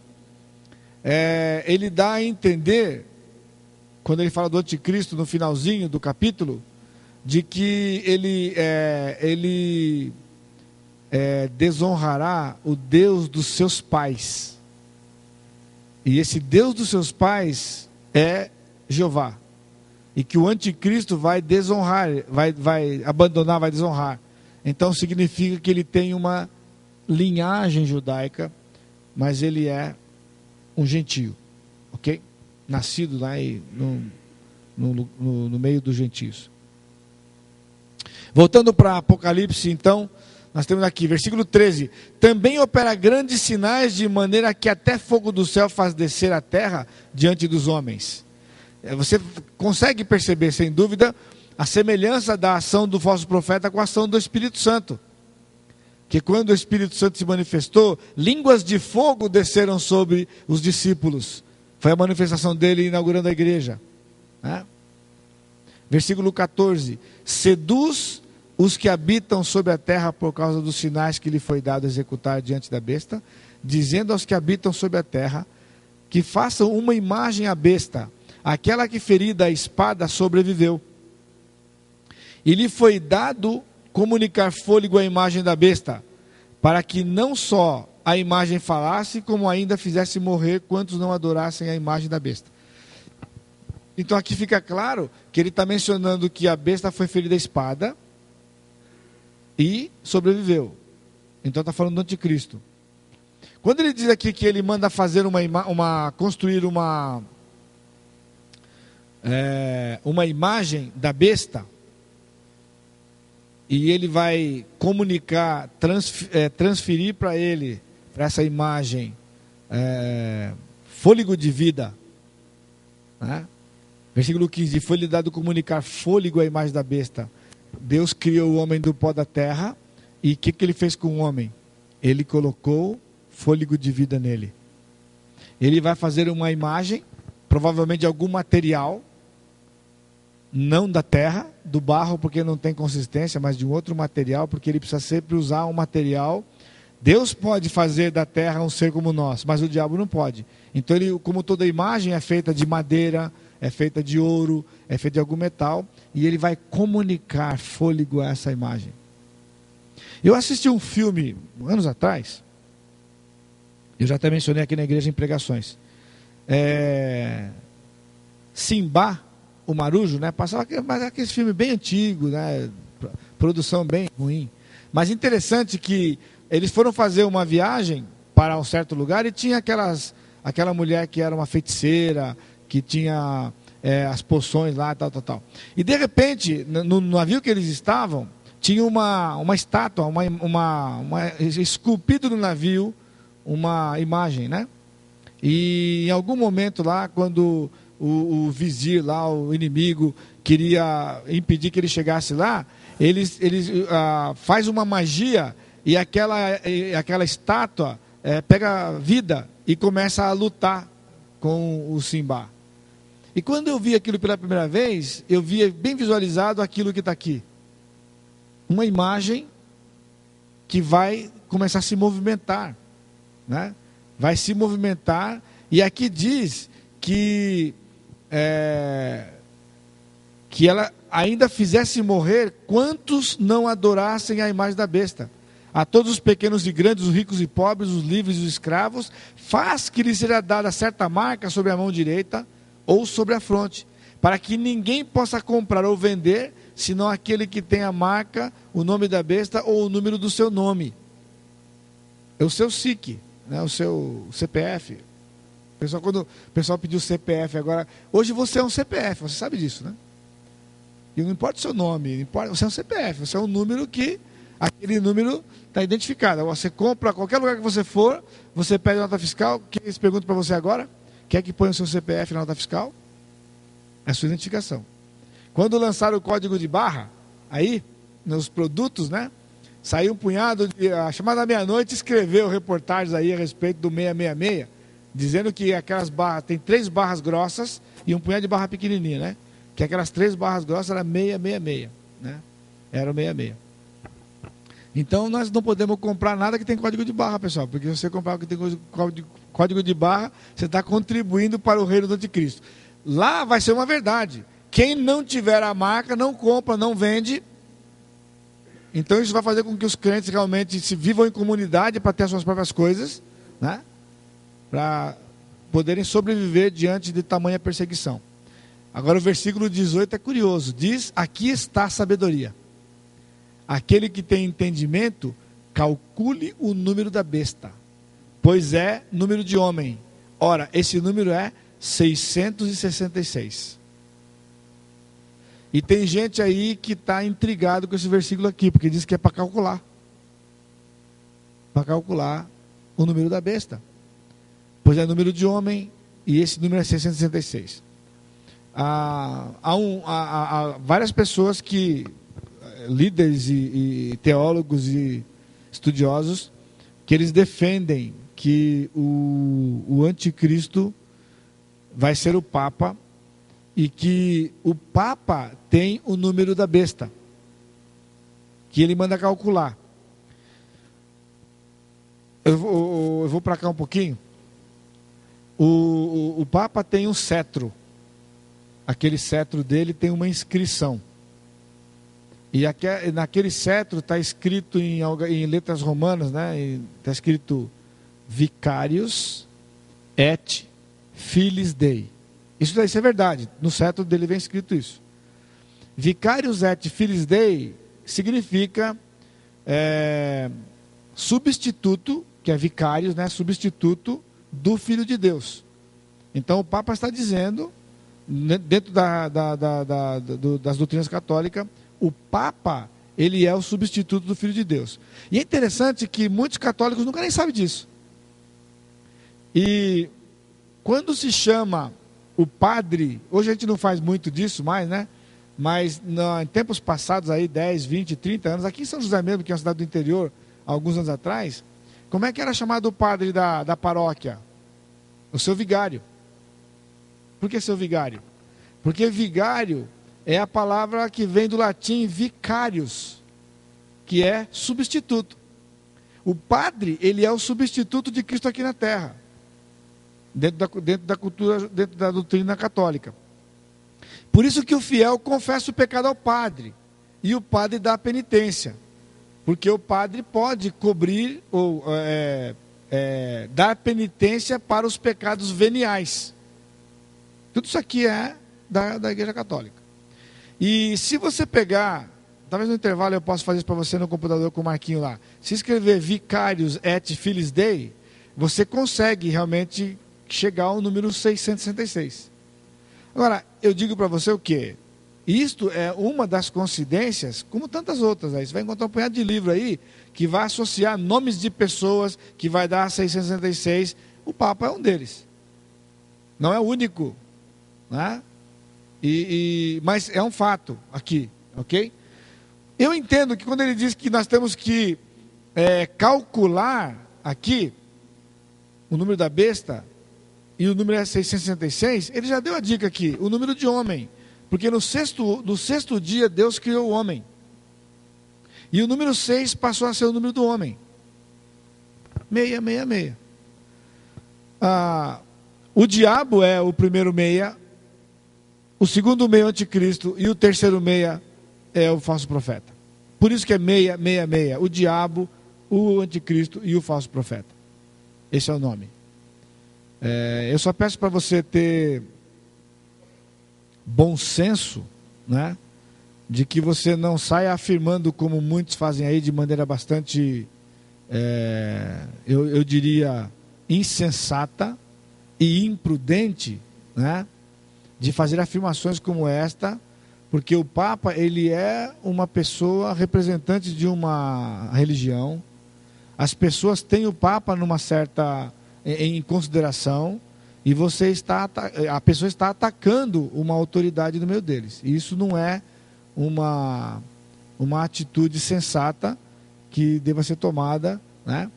ele dá a entender, quando ele fala do anticristo no finalzinho do capítulo, de que ele desonrará o Deus dos seus pais. E esse Deus dos seus pais é Jeová. E que o anticristo vai desonrar, vai abandonar, vai desonrar. Então significa que ele tem uma linhagem judaica, mas ele é um gentio, ok? Nascido lá no meio dos gentios. Voltando para Apocalipse, então, nós temos aqui, versículo 13. Também opera grandes sinais, de maneira que até fogo do céu faz descer a terra diante dos homens. Você consegue perceber, sem dúvida, a semelhança da ação do falso profeta com a ação do Espírito Santo. Que quando o Espírito Santo se manifestou, línguas de fogo desceram sobre os discípulos. Foi a manifestação dele inaugurando a igreja. Né? Versículo 14. Seduz os que habitam sobre a terra por causa dos sinais que lhe foi dado executar diante da besta, dizendo aos que habitam sobre a terra que façam uma imagem à besta, aquela que ferida a espada sobreviveu. E lhe foi dado comunicar fôlego à imagem da besta, para que não só a imagem falasse, como ainda fizesse morrer quantos não adorassem a imagem da besta. Então aqui fica claro que ele está mencionando que a besta foi ferida a espada e sobreviveu. Então está falando do anticristo. Quando ele diz aqui que ele manda fazer construir uma imagem da besta, e ele vai comunicar, transferir para ele, para essa imagem, fôlego de vida, né? Versículo 15, foi-lhe dado comunicar fôlego à imagem da besta. Deus criou o homem do pó da terra, e o que ele fez com o homem? Ele colocou fôlego de vida nele. Ele vai fazer uma imagem, provavelmente de algum material, não da terra, do barro, porque não tem consistência, mas de um outro material, porque ele precisa sempre usar um material. Deus pode fazer da terra um ser como nós, mas o diabo não pode. Então, ele, como toda imagem é feita de madeira, é feita de ouro, é feita de algum metal, e ele vai comunicar fôlego a essa imagem. Eu assisti um filme, anos atrás, eu já até mencionei aqui na igreja em pregações, Simba, o Marujo, né? Passava aquele filme bem antigo, né? Produção bem ruim. Mas interessante que eles foram fazer uma viagem para um certo lugar e tinha aquela mulher que era uma feiticeira, que tinha as poções lá, tal. E de repente, no navio que eles estavam, tinha uma estátua, esculpido no navio, uma imagem, né? E em algum momento lá, quando o vizir lá, o inimigo, queria impedir que ele chegasse lá, eles faz uma magia e aquela estátua pega vida e começa a lutar com o Simba. E quando eu vi aquilo pela primeira vez, eu via bem visualizado aquilo que está aqui. Uma imagem que vai começar a se movimentar, né? Vai se movimentar, e aqui diz que que ela ainda fizesse morrer quantos não adorassem a imagem da besta. A todos os pequenos e grandes, os ricos e pobres, os livres e os escravos, faz que lhes seja dada certa marca sobre a mão direita ou sobre a fronte, para que ninguém possa comprar ou vender, senão aquele que tem a marca, o nome da besta ou o número do seu nome. É o seu SIC, né? O seu CPF. Quando o pessoal pediu CPF agora, hoje você é um CPF, você sabe disso, né? E não importa o seu nome, importa, você é um CPF, você é um número que, aquele número está identificado. Você compra, qualquer lugar que você for, você pede a nota fiscal, que eles perguntam para você agora, quer que ponha o seu CPF na nota fiscal? É a sua identificação. Quando lançaram o código de barra, aí, nos produtos, né? Saiu um punhado, a chamada meia-noite escreveu reportagens aí a respeito do 666, dizendo que aquelas barras, tem 3 barras grossas e um punhado de barra pequenininha, né? Que aquelas 3 barras grossas eram 666, né? Era o 66. Então nós não podemos comprar nada que tem código de barra, pessoal, porque se você comprar o que tem código de barra, você está contribuindo para o reino do anticristo. Lá vai ser uma verdade. Quem não tiver a marca, não compra, não vende. Então isso vai fazer com que os crentes realmente se vivam em comunidade para ter as suas próprias coisas, né? Para poderem sobreviver diante de tamanha perseguição. Agora o versículo 18 é curioso. Diz, aqui está a sabedoria. Aquele que tem entendimento, calcule o número da besta, pois é número de homem. Ora, esse número é 666. E tem gente aí que está intrigado com esse versículo aqui, porque diz que é para calcular. Para calcular o número da besta. Pois é número de homem, e esse número é 666. Há várias pessoas que, líderes e teólogos e estudiosos, que eles defendem que o anticristo vai ser o Papa, e que o Papa tem o número da besta, que ele manda calcular. Eu vou para cá um pouquinho. O Papa tem um cetro. Aquele cetro dele tem uma inscrição. E naquele cetro está escrito em letras romanas, né? Está escrito Vicarius et Filis Dei. Isso é verdade. No cetro dele vem escrito isso. Vicarius et Filis Dei significa substituto, que é vicarius, né? Substituto do Filho de Deus. Então o Papa está dizendo, dentro das doutrinas católicas, o Papa, ele é o substituto do Filho de Deus. E é interessante que muitos católicos nunca nem sabem disso. E quando se chama o padre, hoje a gente não faz muito disso mais, né? Mas em tempos passados, aí 10, 20, 30 anos, aqui em São José mesmo, que é uma cidade do interior, alguns anos atrás, como é que era chamado o padre da paróquia? O seu vigário. Por que seu vigário? Porque vigário é a palavra que vem do latim vicarius, que é substituto. O padre, ele é o substituto de Cristo aqui na terra, dentro da cultura, dentro da doutrina católica. Por isso que o fiel confessa o pecado ao padre, e o padre dá a penitência, porque o padre pode cobrir ou dar penitência para os pecados veniais. Tudo isso aqui é da Igreja Católica. E se você pegar, talvez no intervalo eu possa fazer isso para você no computador com o Marquinho lá, se escrever Vicarius et Filis Dei, você consegue realmente chegar ao número 666. Agora, eu digo para você o quê? Isto é uma das coincidências, como tantas outras. Aí. Você vai encontrar um punhado de livro aí que vai associar nomes de pessoas que vai dar 666. O Papa é um deles. Não é o único. Né? Mas é um fato aqui, ok? Eu entendo que quando ele diz que nós temos que calcular aqui o número da besta, e o número é 666, ele já deu a dica aqui, o número de homem. Porque no sexto dia Deus criou o homem. E o número 6 passou a ser o número do homem. 666. O diabo é o primeiro 6. o segundo meio é o anticristo e o terceiro meio é o falso profeta. Por isso que é 666, o diabo, o anticristo e o falso profeta. Esse é o nome. Eu só peço para você ter bom senso, né? De que você não saia afirmando, como muitos fazem aí, de maneira bastante, eu diria, insensata e imprudente, né? De fazer afirmações como esta, porque o Papa, ele é uma pessoa representante de uma religião. As pessoas têm o Papa numa certa, em consideração, e a pessoa está atacando uma autoridade no meio deles. E isso não é uma atitude sensata que deva ser tomada, né?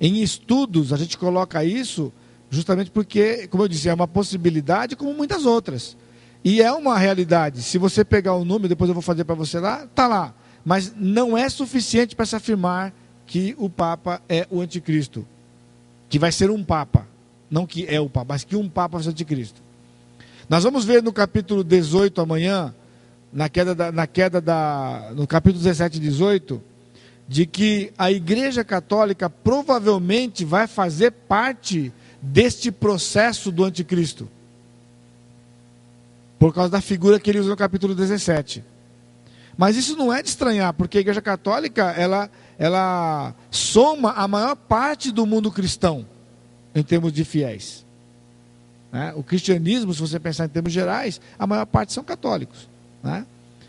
Em estudos, a gente coloca isso justamente porque, como eu disse, é uma possibilidade como muitas outras. E é uma realidade. Se você pegar o número, depois eu vou fazer para você lá, está lá. Mas não é suficiente para se afirmar que o Papa é o anticristo. Que vai ser um Papa. Não que é o Papa, mas que um Papa vai ser o anticristo. Nós vamos ver no capítulo 18 amanhã, no capítulo 17 e 18, de que a Igreja Católica provavelmente vai fazer parte deste processo do anticristo. Por causa da figura que ele usa no capítulo 17. Mas isso não é de estranhar, porque a Igreja Católica, ela soma a maior parte do mundo cristão, em termos de fiéis. Né? O cristianismo, se você pensar em termos gerais, a maior parte são católicos. Né?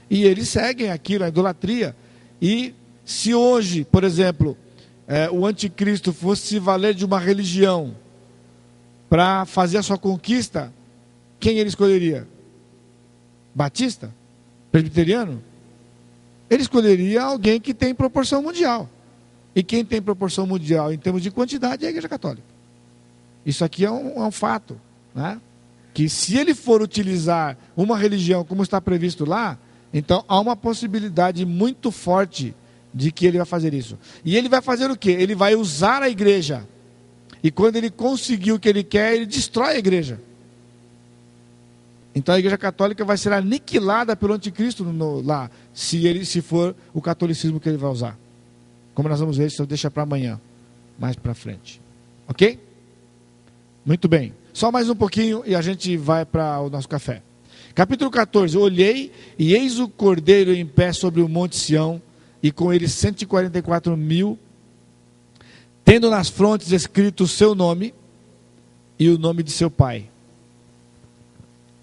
E eles seguem aquilo, a idolatria. E se hoje, por exemplo, o anticristo fosse se valer de uma religião para fazer a sua conquista, quem ele escolheria? Batista? Presbiteriano? Ele escolheria alguém que tem proporção mundial. E quem tem proporção mundial em termos de quantidade é a Igreja Católica. Isso aqui é um fato, né? Que se ele for utilizar uma religião como está previsto lá, então há uma possibilidade muito forte de que ele vai fazer isso. E ele vai fazer o quê? Ele vai usar a igreja. E quando ele conseguir o que ele quer, ele destrói a igreja. Então a Igreja Católica vai ser aniquilada pelo anticristo lá, se for o catolicismo que ele vai usar. Como nós vamos ver, isso deixa para amanhã, mais para frente. Ok? Muito bem. Só mais um pouquinho e a gente vai para o nosso café. Capítulo 14. Olhei e eis o Cordeiro em pé sobre o monte Sião, e com ele 144.000, tendo nas frontes escrito o seu nome e o nome de seu pai.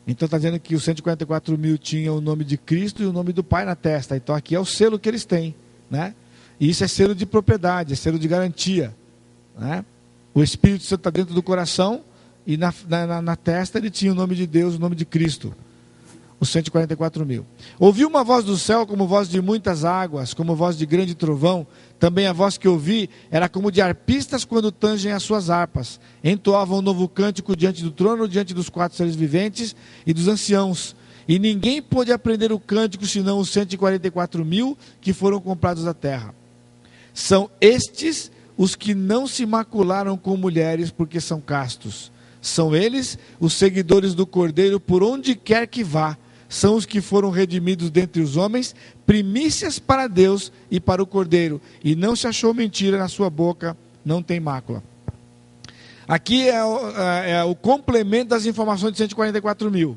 Então está dizendo que os 144.000 tinham o nome de Cristo e o nome do Pai na testa. Então aqui é o selo que eles têm, né? E isso é selo de propriedade, é selo de garantia, né? O Espírito Santo está dentro do coração e na testa ele tinha o nome de Deus, o nome de Cristo. Os 144.000. Ouvi uma voz do céu como voz de muitas águas, como voz de grande trovão. Também a voz que ouvi era como de arpistas quando tangem as suas harpas. Entoavam um novo cântico diante do trono, diante dos 4 seres viventes e dos anciãos. E ninguém pôde aprender o cântico senão os 144.000 que foram comprados da terra. São estes os que não se macularam com mulheres porque são castos. São eles os seguidores do Cordeiro por onde quer que vá. São os que foram redimidos dentre os homens, primícias para Deus e para o Cordeiro. E não se achou mentira na sua boca, não tem mácula. Aqui é o complemento das informações de 144.000.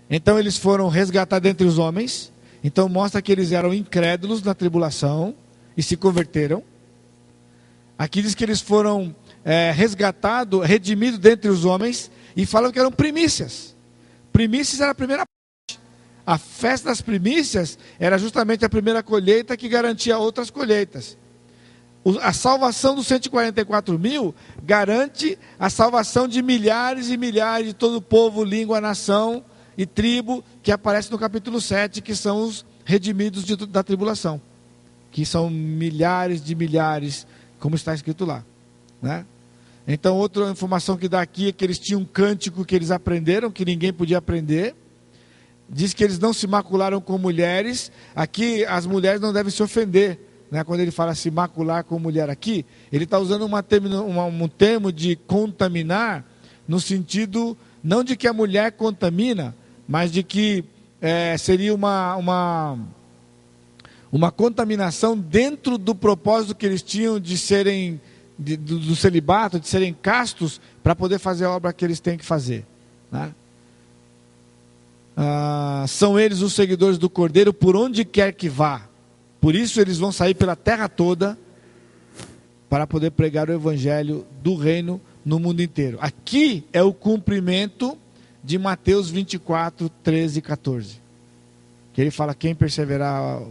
Então eles foram resgatados dentre os homens. Então mostra que eles eram incrédulos na tribulação e se converteram. Aqui diz que eles foram resgatados, redimidos dentre os homens, e falam que eram primícias. Primícias era a primeira parte. A festa das primícias era justamente a primeira colheita que garantia outras colheitas. A salvação dos 144.000 garante a salvação de milhares e milhares de todo o povo, língua, nação e tribo, que aparece no capítulo 7, que são os redimidos da tribulação. Que são milhares de milhares, como está escrito lá, né? Então, outra informação que dá aqui é que eles tinham um cântico que eles aprenderam, que ninguém podia aprender. Diz que eles não se macularam com mulheres. Aqui, as mulheres não devem se ofender, né? Quando ele fala se macular com mulher aqui, ele está usando um termo de contaminar, no sentido, não de que a mulher contamina, mas de que seria uma contaminação dentro do propósito que eles tinham de serem, do celibato, de serem castos, para poder fazer a obra que eles têm que fazer, né? São eles os seguidores do Cordeiro por onde quer que vá. Por isso eles vão sair pela terra toda para poder pregar o evangelho do reino no mundo inteiro. Aqui é o cumprimento de Mateus 24, 13 e 14. Que ele fala: quem perseverar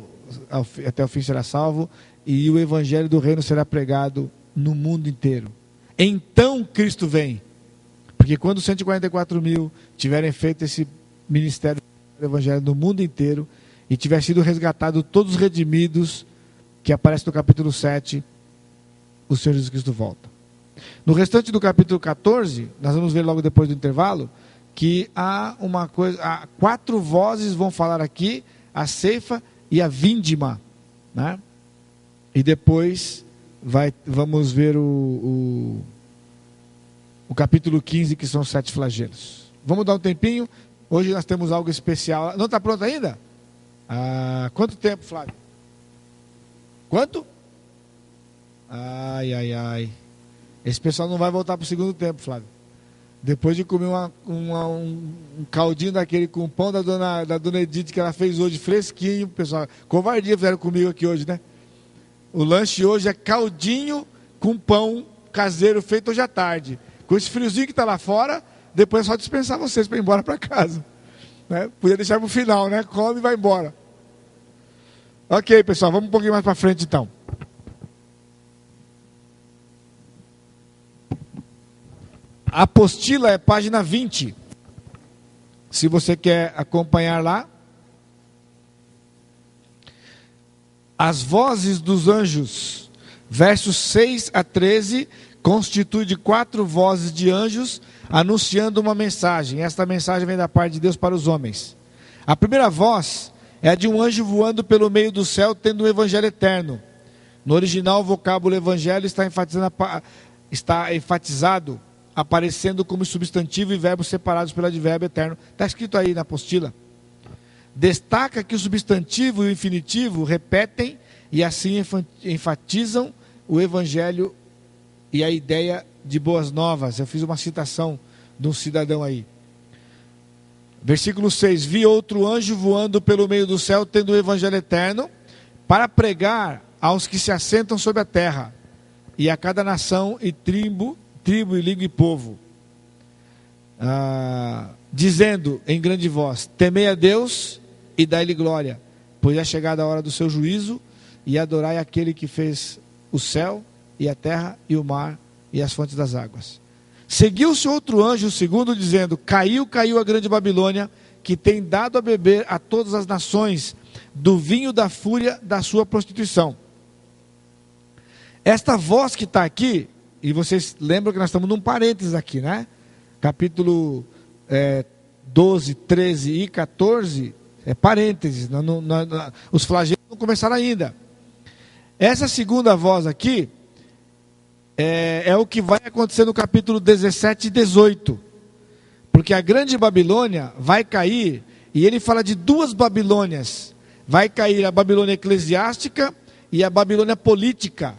até o fim será salvo, e o evangelho do reino será pregado no mundo inteiro. Então Cristo vem. Porque quando 144 mil tiverem feito esse ministério do evangelho no mundo inteiro, e tiver sido resgatado todos os redimidos, que aparece no capítulo 7, o Senhor Jesus Cristo volta. No restante do capítulo 14, nós vamos ver logo depois do intervalo, que há 4 vozes vão falar aqui: a ceifa e a vindima, né? E depois vamos ver o capítulo 15, que são os 7 flagelos. Vamos dar um tempinho. Hoje nós temos algo especial. Não está pronto ainda? Quanto tempo, Flávio? Quanto? Ai. Esse pessoal não vai voltar para o segundo tempo, Flávio. Depois de comer um caldinho daquele com pão da dona Edith, que ela fez hoje, fresquinho, pessoal. Covardia fizeram comigo aqui hoje, né? O lanche hoje é caldinho com pão caseiro feito hoje à tarde. Com esse friozinho que está lá fora, depois é só dispensar vocês para ir embora para casa, né? Podia deixar para o final, né? Come e vai embora. Ok, pessoal, vamos um pouquinho mais para frente então. A apostila é página 20. Se você quer acompanhar lá. As vozes dos anjos, versos 6 a 13, constitui de 4 vozes de anjos anunciando uma mensagem. Esta mensagem vem da parte de Deus para os homens. A primeira voz é a de um anjo voando pelo meio do céu, tendo um evangelho eterno. No original, o vocábulo evangelho está enfatizado, aparecendo como substantivo e verbo separados pelo advérbio eterno. Está escrito aí na apostila. Destaca que o substantivo e o infinitivo repetem e assim enfatizam o evangelho e a ideia de boas novas. Eu fiz uma citação de um cidadão aí. Versículo 6. Vi outro anjo voando pelo meio do céu, tendo o evangelho eterno, para pregar aos que se assentam sobre a terra, e a cada nação e tribo e língua e povo, dizendo em grande voz: temei a Deus e dai-lhe glória, pois é chegada a hora do seu juízo, e adorai aquele que fez o céu e a terra e o mar e as fontes das águas. Seguiu-se outro anjo, o segundo, dizendo: caiu a grande Babilônia, que tem dado a beber a todas as nações do vinho da fúria da sua prostituição. Esta voz que está aqui, e vocês lembram que nós estamos num parênteses aqui, né? Capítulo 12, 13 e 14 é parênteses, os flagelos não começaram ainda. Essa segunda voz aqui é o que vai acontecer no capítulo 17 e 18. Porque a grande Babilônia vai cair, e ele fala de 2 Babilônias. Vai cair a Babilônia eclesiástica e a Babilônia política.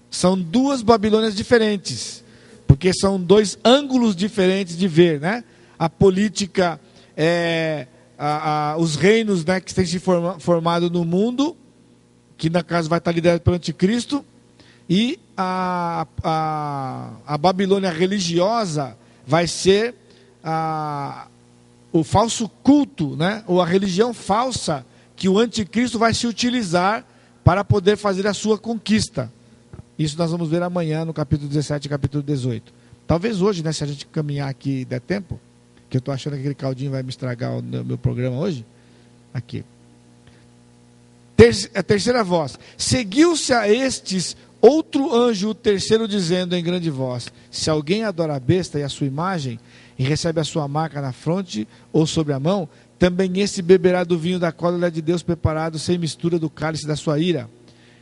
São 2 Babilônias diferentes, porque são 2 ângulos diferentes de ver, né? A política é os reinos, né, que têm se formado no mundo, que na casa vai estar liderado pelo anticristo, e a Babilônia religiosa vai ser o falso culto, né, ou a religião falsa que o anticristo vai se utilizar para poder fazer a sua conquista. Isso nós vamos ver amanhã no capítulo 17 e capítulo 18. Talvez hoje, né, se a gente caminhar aqui der tempo, que eu estou achando que aquele caldinho vai me estragar o meu programa hoje. Aqui. A terceira voz. Seguiu-se a estes outro anjo, o terceiro, dizendo em grande voz: se alguém adora a besta e a sua imagem, e recebe a sua marca na fronte ou sobre a mão, também esse beberá do vinho da cólera de Deus preparado sem mistura do cálice da sua ira,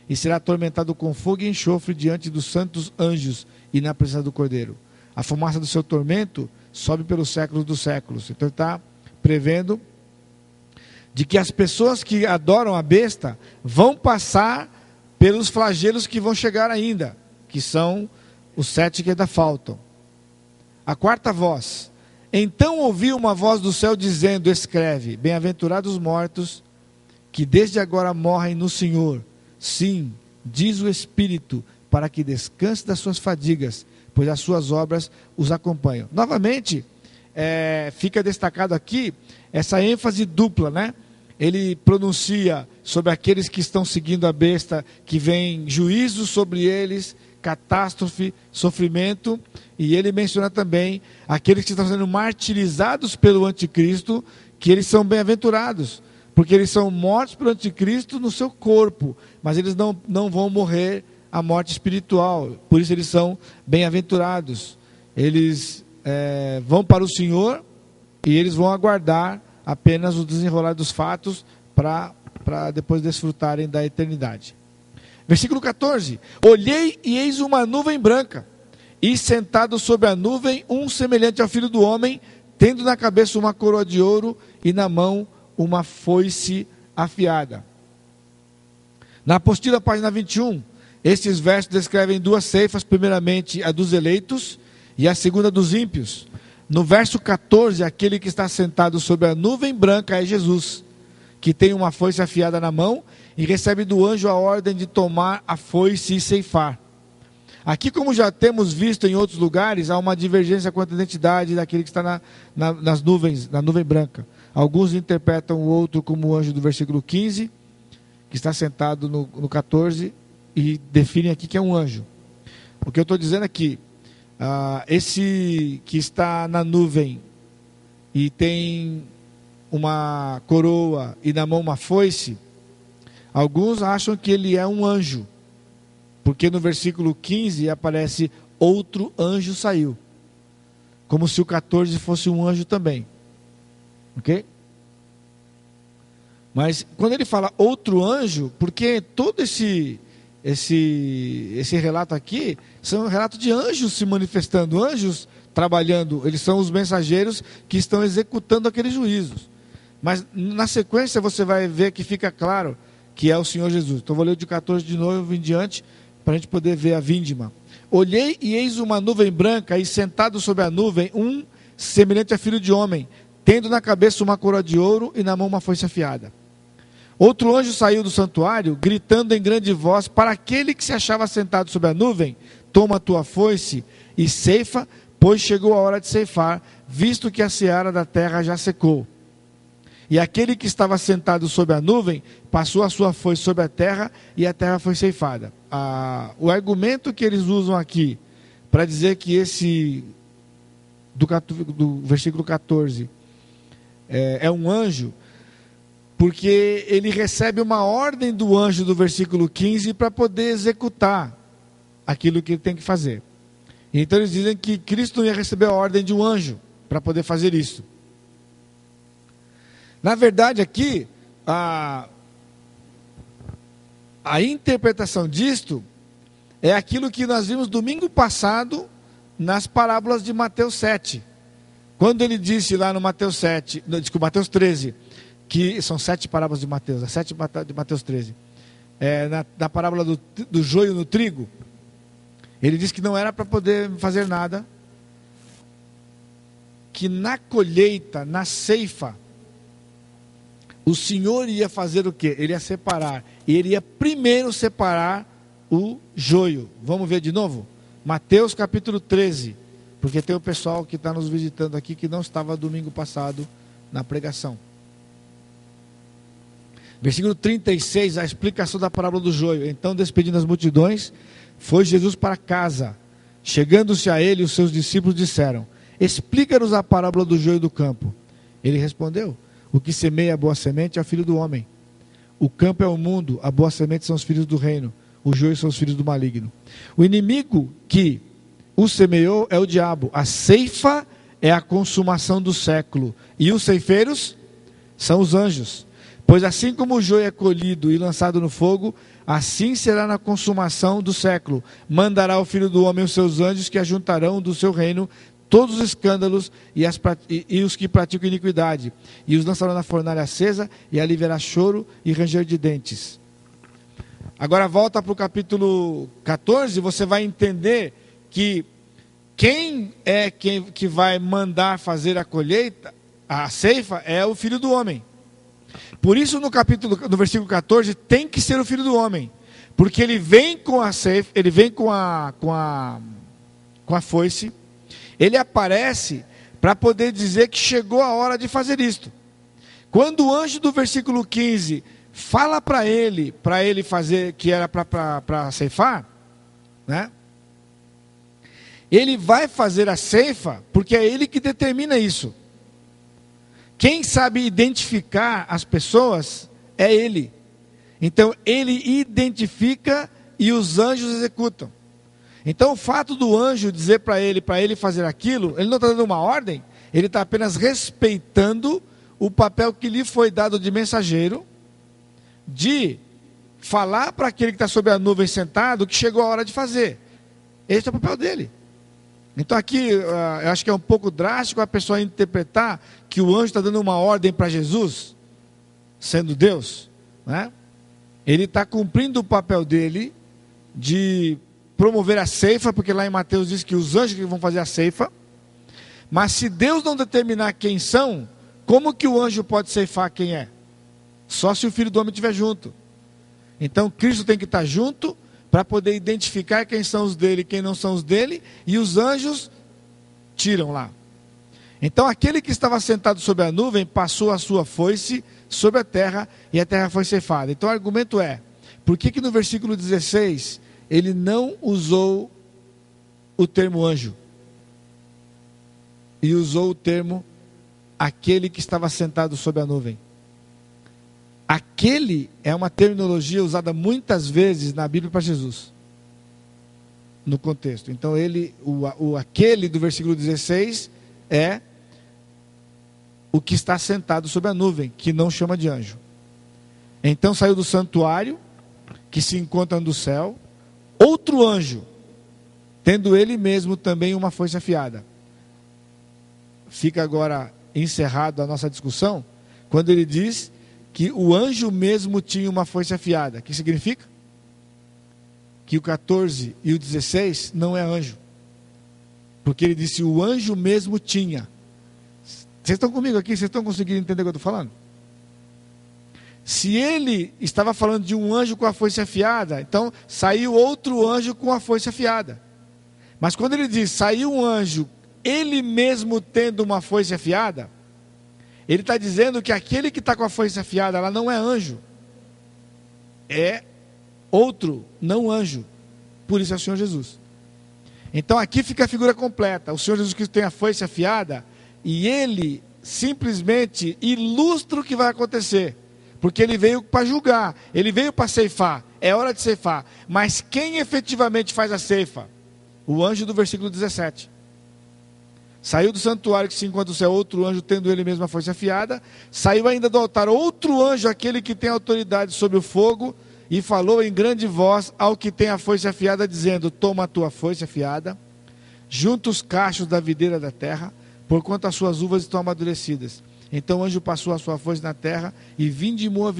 e será atormentado com fogo e enxofre diante dos santos anjos e na presença do Cordeiro. A fumaça do seu tormento sobe pelos séculos dos séculos. Então ele está prevendo de que as pessoas que adoram a besta vão passar pelos flagelos que vão chegar ainda, que são os 7 que ainda faltam. A quarta voz: então ouvi uma voz do céu dizendo: escreve, bem-aventurados os mortos, que desde agora morrem no Senhor. Sim, diz o Espírito, para que descanse das suas fadigas, pois as suas obras os acompanham. Novamente, fica destacado aqui essa ênfase dupla, né? Ele pronuncia sobre aqueles que estão seguindo a besta, que vem juízo sobre eles, catástrofe, sofrimento, e ele menciona também aqueles que estão sendo martirizados pelo anticristo, que eles são bem-aventurados, porque eles são mortos pelo anticristo no seu corpo, mas eles não vão morrer a morte espiritual, por isso eles são bem-aventurados. Eles vão para o Senhor e eles vão aguardar apenas o desenrolar dos fatos para depois desfrutarem da eternidade. Versículo 14: olhei e eis uma nuvem branca, e sentado sobre a nuvem um semelhante ao Filho do Homem, tendo na cabeça uma coroa de ouro e na mão uma foice afiada. Na apostila, página 21, estes versos descrevem duas ceifas, primeiramente a dos eleitos e a segunda dos ímpios. No verso 14, aquele que está sentado sobre a nuvem branca é Jesus, que tem uma foice afiada na mão e recebe do anjo a ordem de tomar a foice e ceifar. Aqui, como já temos visto em outros lugares, há uma divergência quanto à identidade daquele que está nas nuvens, na nuvem branca. Alguns interpretam o outro como o anjo do versículo 15, que está sentado no 14, e definem aqui que é um anjo. O que eu estou dizendo aqui, esse que está na nuvem e tem uma coroa e na mão uma foice, alguns acham que ele é um anjo, porque no versículo 15 aparece: outro anjo saiu, como se o 14 fosse um anjo também, ok? Mas quando ele fala outro anjo, porque todo esse relato aqui são um relato de anjos se manifestando, anjos trabalhando, eles são os mensageiros que estão executando aqueles juízos. Mas na sequência você vai ver que fica claro que é o Senhor Jesus. Então vou ler o de 14 de novo em diante, para a gente poder ver a vindima. Olhei e eis uma nuvem branca, e sentado sobre a nuvem um semelhante a filho de homem, tendo na cabeça uma coroa de ouro e na mão uma foice afiada. Outro anjo saiu do santuário, gritando em grande voz para aquele que se achava sentado sobre a nuvem: toma a tua foice e ceifa, pois chegou a hora de ceifar, visto que a seara da terra já secou. E aquele que estava sentado sobre a nuvem passou a sua foice sobre a terra, e a terra foi ceifada. O argumento que eles usam aqui para dizer que esse do versículo 14 é um anjo, porque ele recebe uma ordem do anjo do versículo 15 para poder executar aquilo que ele tem que fazer. Então eles dizem que Cristo não ia receber a ordem de um anjo para poder fazer isso. Na verdade aqui, a interpretação disto é aquilo que nós vimos domingo passado nas parábolas de Mateus 7. Quando ele disse lá no Mateus 13, que são 7 parábolas de Mateus, a 7 de Mateus 13, na parábola do joio no trigo, ele disse que não era para poder fazer nada, que na colheita, na ceifa, o Senhor ia fazer o quê? Ele ia separar, e ele ia primeiro separar o joio. Vamos ver de novo? Mateus capítulo 13, porque tem o pessoal que está nos visitando aqui que não estava domingo passado na pregação. Versículo 36, a explicação da parábola do joio. Então, despedindo as multidões, foi Jesus para casa. Chegando-se a ele, os seus discípulos disseram: explica-nos a parábola do joio do campo. Ele respondeu: o que semeia a boa semente é o filho do homem. O campo é o mundo, a boa semente são os filhos do reino, o joio são os filhos do maligno. O inimigo que o semeou é o diabo. A ceifa é a consumação do século, e os ceifeiros são os anjos. Pois assim como o joio é colhido e lançado no fogo, assim será na consumação do século. Mandará o Filho do Homem os seus anjos, que ajuntarão do seu reino todos os escândalos e os que praticam iniquidade, e os lançará na fornalha acesa, e ali haverá choro e ranger de dentes. Agora volta para o capítulo 14, você vai entender que quem é que vai mandar fazer a colheita, a ceifa, é o Filho do Homem. Por isso no versículo 14, tem que ser o Filho do Homem, porque ele vem com a ceifa, ele vem com a foice, ele aparece para poder dizer que chegou a hora de fazer isto. Quando o anjo do versículo 15 fala para ele fazer, que era para ceifar, né? Ele vai fazer a ceifa, porque é ele que determina isso. Quem sabe identificar as pessoas é ele. Então ele identifica e os anjos executam. Então o fato do anjo dizer para ele fazer aquilo, ele não está dando uma ordem, ele está apenas respeitando o papel que lhe foi dado de mensageiro, de falar para aquele que está sobre a nuvem sentado que chegou a hora de fazer. Esse é o papel dele. Então aqui, eu acho que é um pouco drástico a pessoa interpretar que o anjo está dando uma ordem para Jesus, sendo Deus, né? Ele está cumprindo o papel dele de promover a ceifa, porque lá em Mateus diz que os anjos que vão fazer a ceifa. Mas se Deus não determinar quem são, como que o anjo pode ceifar quem é? Só se o Filho do Homem estiver junto. Então Cristo tem que estar junto para poder identificar quem são os dele e quem não são os dele, e os anjos tiram lá. Então aquele que estava sentado sobre a nuvem passou a sua foice sobre a terra, e a terra foi ceifada. Então o argumento é, por que no versículo 16 ele não usou o termo anjo, e usou o termo aquele que estava sentado sobre a nuvem? Aquele é uma terminologia usada muitas vezes na Bíblia para Jesus, no contexto. Então aquele do versículo 16 é o que está sentado sobre a nuvem, que não chama de anjo. Então saiu do santuário, que se encontra no céu, outro anjo, tendo ele mesmo também uma foice afiada. Fica agora encerrado a nossa discussão, quando ele diz que o anjo mesmo tinha uma foice afiada. O que significa? Que o 14 e o 16 não é anjo. Porque ele disse, o anjo mesmo tinha. Vocês estão comigo aqui? Vocês estão conseguindo entender o que eu estou falando? Se ele estava falando de um anjo com a foice afiada, então saiu outro anjo com a foice afiada. Mas quando ele diz, saiu um anjo, ele mesmo tendo uma foice afiada, ele está dizendo que aquele que está com a foice afiada, ela não é anjo. É outro, não anjo. Por isso é o Senhor Jesus. Então aqui fica a figura completa. O Senhor Jesus Cristo tem a foice afiada, e ele simplesmente ilustra o que vai acontecer. Porque ele veio para julgar, ele veio para ceifar, é hora de ceifar. Mas quem efetivamente faz a ceifa? O anjo do versículo 17. Saiu do santuário que se encontra o céu, outro anjo tendo ele mesmo a foice afiada. Saiu ainda do altar outro anjo, aquele que tem autoridade sobre o fogo, e falou em grande voz ao que tem a foice afiada, dizendo, toma a tua foice afiada, junta os cachos da videira da terra, porquanto as suas uvas estão amadurecidas. Então o anjo passou a sua foice na terra, e vindimou a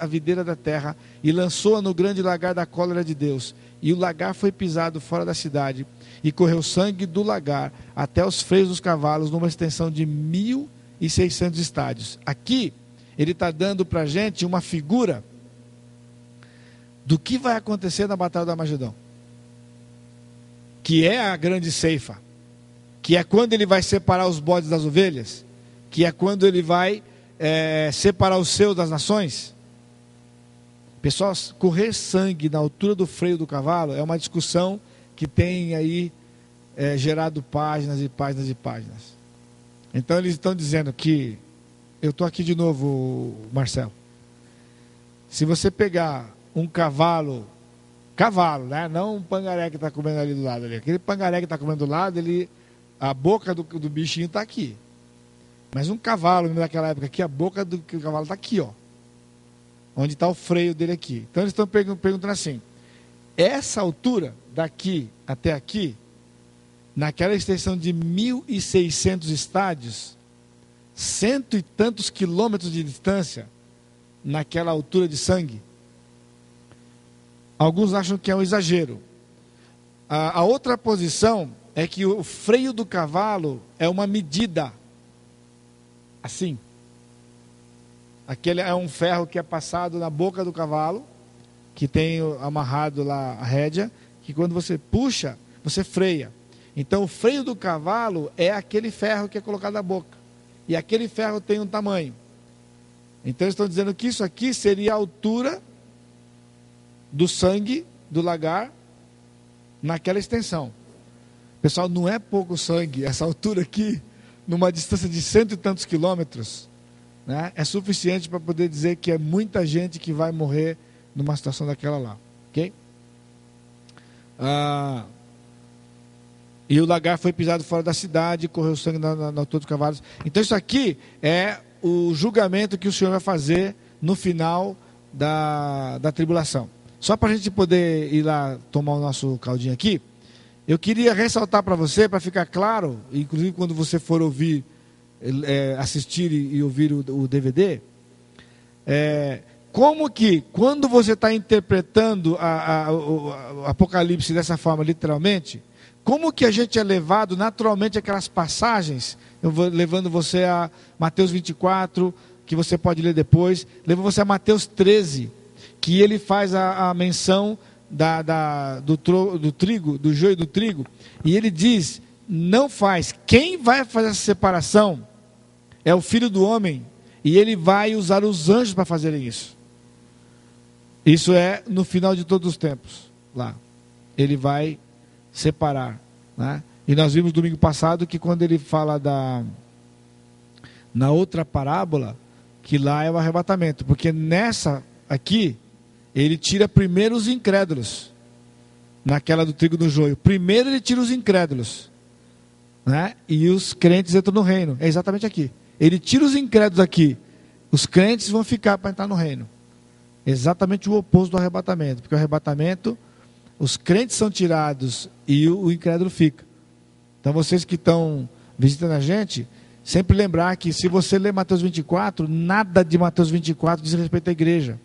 videira da terra, e lançou-a no grande lagar da cólera de Deus. E o lagar foi pisado fora da cidade, e correu sangue do lagar até os freios dos cavalos, numa extensão de 1.600 estádios. Aqui, ele está dando para a gente uma figura do que vai acontecer na Batalha do Armagedão, que é a grande ceifa, que é quando ele vai separar os bodes das ovelhas, que é quando ele vai separar os seus das nações. Pessoal, correr sangue na altura do freio do cavalo é uma discussão que tem aí gerado páginas e páginas e páginas. Então eles estão dizendo que, eu estou aqui de novo, Marcelo, se você pegar um cavalo, né? Não um pangaré que está comendo ali do lado, ali. Aquele pangaré que está comendo do lado, a boca do bichinho está aqui. Mas um cavalo, naquela época aqui, a boca do cavalo está aqui, ó, onde está o freio dele aqui. Então eles estão perguntando assim, essa altura daqui até aqui naquela extensão de 1.600 estádios, 100 e tantos quilômetros de distância, naquela altura de sangue? Alguns acham que é um exagero. A outra posição é que o freio do cavalo é uma medida, assim. Aquele é um ferro que é passado na boca do cavalo, que tem amarrado lá a rédea, que quando você puxa, você freia. Então o freio do cavalo é aquele ferro que é colocado na boca. E aquele ferro tem um tamanho. Então eles estão dizendo que isso aqui seria a altura do sangue do lagar naquela extensão. Pessoal, não é pouco sangue. Essa altura aqui, numa distância de 100 e tantos quilômetros, né, é suficiente para poder dizer que é muita gente que vai morrer numa situação daquela lá. Ok? E o lagar foi pisado fora da cidade, correu sangue na altura dos cavalos. Então isso aqui é o julgamento que o Senhor vai fazer no final da tribulação. Só para a gente poder ir lá tomar o nosso caldinho aqui, eu queria ressaltar para você, para ficar claro, inclusive quando você for ouvir, assistir e ouvir o DVD, como que, quando você está interpretando o Apocalipse dessa forma, literalmente, como que a gente é levado naturalmente àquelas passagens, eu vou levando você a Mateus 24, que você pode ler depois, levo você a Mateus 13, que ele faz a menção do trigo, do joio do trigo, e ele diz, não faz, quem vai fazer essa separação é o Filho do Homem, e ele vai usar os anjos para fazerem isso. Isso é no final de todos os tempos, lá. Ele vai separar, né? E nós vimos domingo passado que quando ele fala na outra parábola, que lá é o arrebatamento, porque nessa aqui, ele tira primeiro os incrédulos, naquela do trigo do joio. Primeiro ele tira os incrédulos, né? E os crentes entram no reino. É exatamente aqui. Ele tira os incrédulos aqui, os crentes vão ficar para entrar no reino. Exatamente o oposto do arrebatamento, porque o arrebatamento, os crentes são tirados e o incrédulo fica. Então vocês que estão visitando a gente, sempre lembrar que se você ler Mateus 24, nada de Mateus 24 diz respeito à igreja.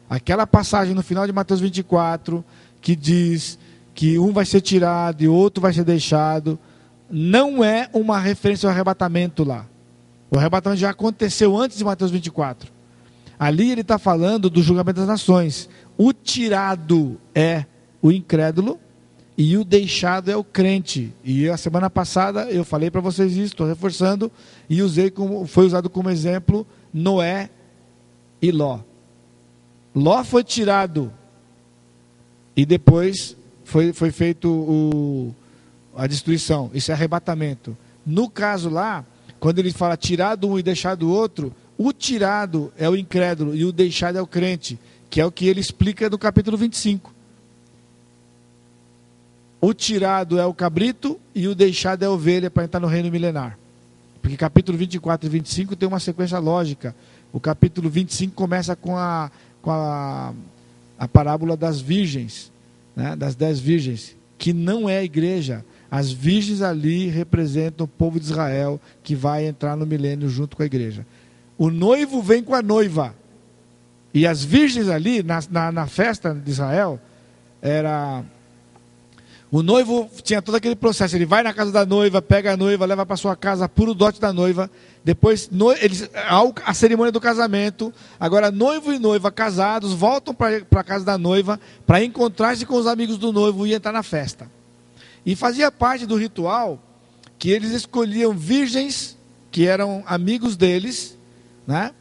Aquela passagem no final de Mateus 24, que diz que um vai ser tirado e outro vai ser deixado, não é uma referência ao arrebatamento lá. O arrebatamento já aconteceu antes de Mateus 24. Ali ele está falando do julgamento das nações. O tirado é o incrédulo e o deixado é o crente. E a semana passada eu falei para vocês isso, estou reforçando, e foi usado como exemplo Noé e Ló. Ló foi tirado e depois foi feito a destruição. Isso é arrebatamento. No caso lá, quando ele fala tirado um e deixado o outro, o tirado é o incrédulo e o deixado é o crente, que é o que ele explica no capítulo 25. O tirado é o cabrito e o deixado é a ovelha para entrar no reino milenar. Porque capítulo 24 e 25 tem uma sequência lógica. O capítulo 25 começa com a parábola das virgens, né, das 10 virgens, que não é a igreja. As virgens ali representam o povo de Israel que vai entrar no milênio junto com a igreja. O noivo vem com a noiva. E as virgens ali, na festa de Israel, o noivo tinha todo aquele processo. Ele vai na casa da noiva, pega a noiva, leva para sua casa, apura o dote da noiva. Depois, a cerimônia do casamento. Agora, noivo e noiva casados voltam para a casa da noiva para encontrar-se com os amigos do noivo e entrar na festa. E fazia parte do ritual que eles escolhiam virgens que eram amigos deles, né,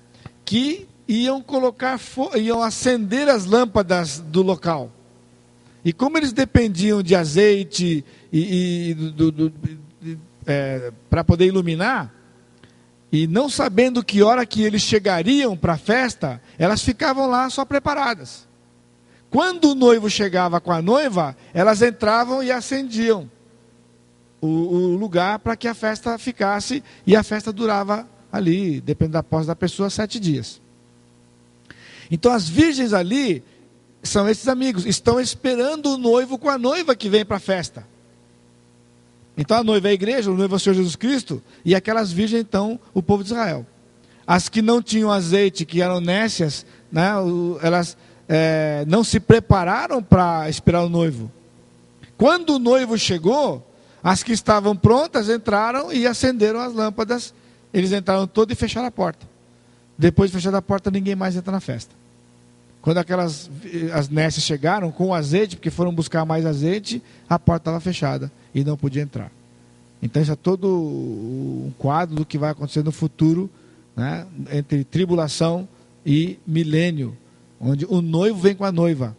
que iam acender as lâmpadas do local. E como eles dependiam de azeite para poder iluminar, e não sabendo que hora que eles chegariam para a festa, elas ficavam lá só preparadas. Quando o noivo chegava com a noiva, elas entravam e acendiam o lugar para que a festa ficasse, e a festa durava ali, dependendo da posse da pessoa, 7 dias. Então as virgens ali são esses amigos, estão esperando o noivo com a noiva que vem para a festa. Então a noiva é a igreja, o noivo é o Senhor Jesus Cristo, e aquelas virgens, então, o povo de Israel. As que não tinham azeite, que eram nécias, né, elas não se prepararam para esperar o noivo. Quando o noivo chegou, as que estavam prontas entraram e acenderam as lâmpadas. Eles entraram todos e fecharam a porta. Depois de fechar a porta, ninguém mais entra na festa. Quando as nécias chegaram com o azeite, porque foram buscar mais azeite, a porta estava fechada e não podia entrar. Então isso é todo um quadro do que vai acontecer no futuro, né, entre tribulação e milênio, onde o noivo vem com a noiva.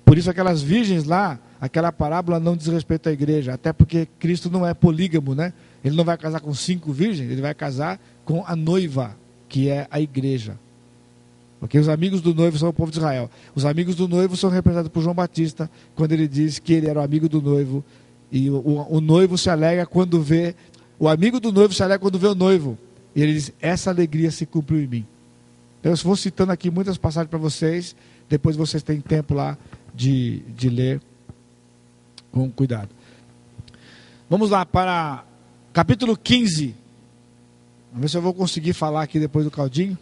Por isso aquelas virgens lá, aquela parábola não diz respeito à igreja, até porque Cristo não é polígamo, né? Ele não vai casar com 5 virgens, ele vai casar com a noiva, que é a igreja. Porque os amigos do noivo são o povo de Israel. Os amigos do noivo são representados por João Batista, quando ele diz que ele era o amigo do noivo, e o noivo se alegra quando vê, o amigo do noivo se alegra quando vê o noivo. E ele diz, essa alegria se cumpriu em mim. Então, eu vou citando aqui muitas passagens para vocês, depois vocês têm tempo lá de ler com cuidado. Vamos lá para capítulo 15. Vamos ver se eu vou conseguir falar aqui depois do caldinho.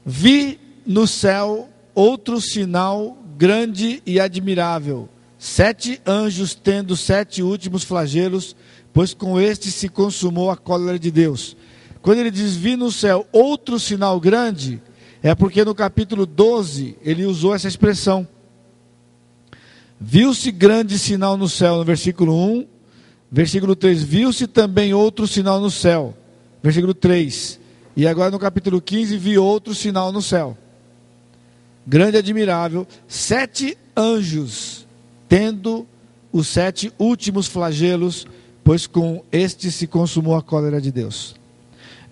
Vi no céu outro sinal grande e admirável, 7 anjos tendo 7 últimos flagelos, pois com este se consumou a cólera de Deus. Quando ele diz vi no céu outro sinal grande, é porque no capítulo 12 ele usou essa expressão. Viu-se grande sinal no céu, no versículo 1. Versículo 3, viu-se também outro sinal no céu. Versículo 3. E agora no capítulo 15, vi outro sinal no céu. Grande e admirável, 7 anjos, tendo os 7 últimos flagelos, pois com este se consumou a cólera de Deus.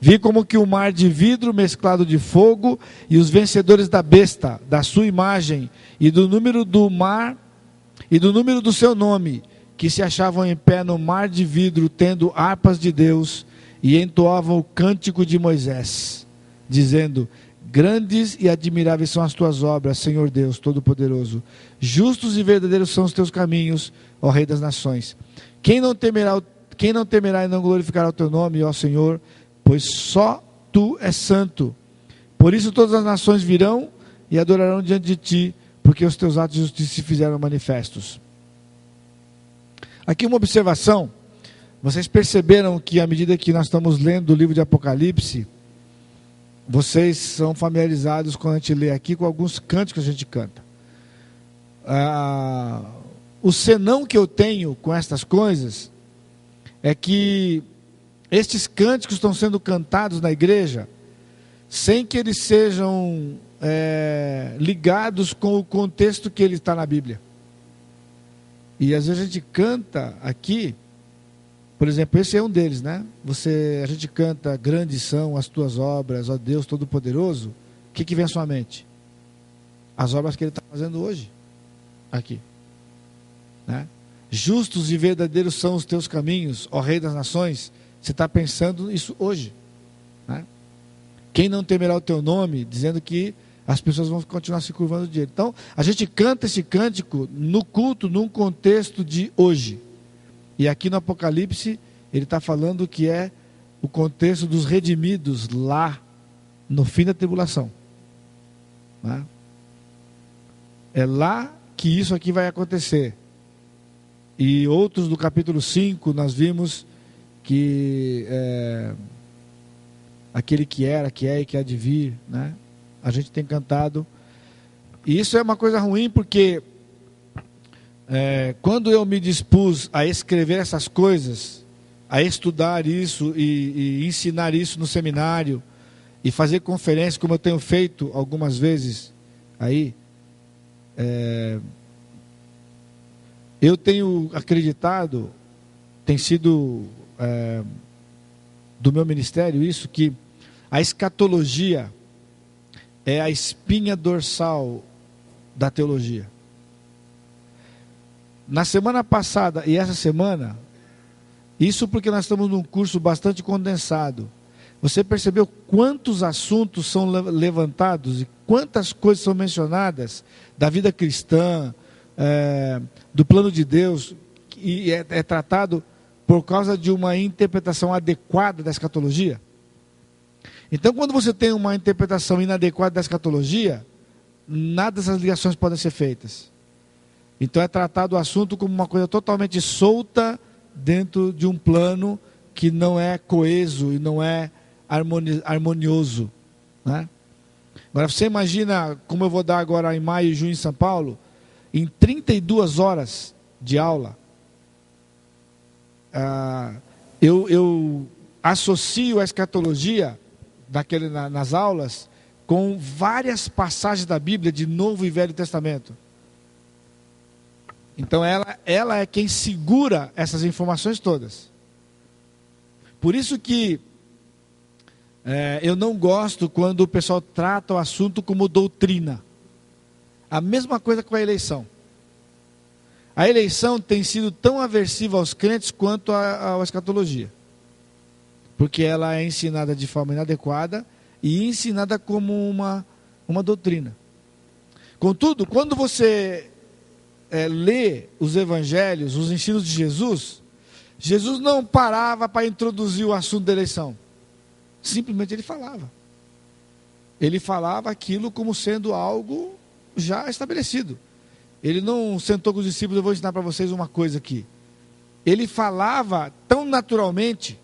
Vi como que o mar de vidro mesclado de fogo, e os vencedores da besta, da sua imagem, e do número do mar, e do número do seu nome, que se achavam em pé no mar de vidro, tendo harpas de Deus, e entoavam o cântico de Moisés, dizendo, grandes e admiráveis são as tuas obras, Senhor Deus Todo-Poderoso. Justos e verdadeiros são os teus caminhos, ó Rei das Nações. Quem não temerá e não glorificará o teu nome, ó Senhor, pois só tu és santo. Por isso todas as nações virão e adorarão diante de ti, porque os teus atos de justiça se fizeram manifestos. Aqui uma observação. Vocês perceberam que à medida que nós estamos lendo o livro de Apocalipse, vocês são familiarizados quando a gente lê aqui com alguns cânticos que a gente canta. O senão que eu tenho com estas coisas é que estes cânticos estão sendo cantados na igreja sem que eles sejam ligados com o contexto que ele está na Bíblia. E às vezes a gente canta aqui, por exemplo, esse é um deles, né? A gente canta, grandes são as tuas obras, ó Deus Todo-Poderoso. O que vem à sua mente? As obras que ele está fazendo hoje, aqui. Né? Justos e verdadeiros são os teus caminhos, ó Rei das Nações. Você está pensando isso hoje. Né? Quem não temerá o teu nome, dizendo que as pessoas vão continuar se curvando de ele. Então, a gente canta esse cântico no culto, num contexto de hoje. E aqui no Apocalipse, ele está falando que é o contexto dos redimidos lá, no fim da tribulação. Né? É lá que isso aqui vai acontecer. E outros do capítulo 5, nós vimos que aquele que era, que é e que há de vir, né? A gente tem cantado. E isso é uma coisa ruim, porque quando eu me dispus a escrever essas coisas, a estudar isso e ensinar isso no seminário, e fazer conferências, como eu tenho feito algumas vezes aí, eu tenho acreditado, tem sido do meu ministério isso, que a escatologia é a espinha dorsal da teologia. Na semana passada e essa semana, isso porque nós estamos num curso bastante condensado, você percebeu quantos assuntos são levantados e quantas coisas são mencionadas da vida cristã, do plano de Deus, e é tratado por causa de uma interpretação adequada da escatologia? Então, quando você tem uma interpretação inadequada da escatologia, nada dessas ligações podem ser feitas. Então é tratado o assunto como uma coisa totalmente solta dentro de um plano que não é coeso e não é harmonioso, né? Agora você imagina, como eu vou dar agora em maio e junho em São Paulo, em 32 horas de aula, eu associo a escatologia nas aulas com várias passagens da Bíblia de Novo e Velho Testamento. Então ela é quem segura essas informações todas. Por isso que eu não gosto quando o pessoal trata o assunto como doutrina. A mesma coisa com a eleição. A eleição tem sido tão aversiva aos crentes quanto a escatologia. Porque ela é ensinada de forma inadequada e ensinada como uma doutrina. Contudo, quando você lê os evangelhos, os ensinos de Jesus, Jesus não parava para introduzir o assunto da eleição. Simplesmente ele falava. Ele falava aquilo como sendo algo já estabelecido. Ele não sentou com os discípulos, eu vou ensinar para vocês uma coisa aqui. Ele falava tão naturalmente,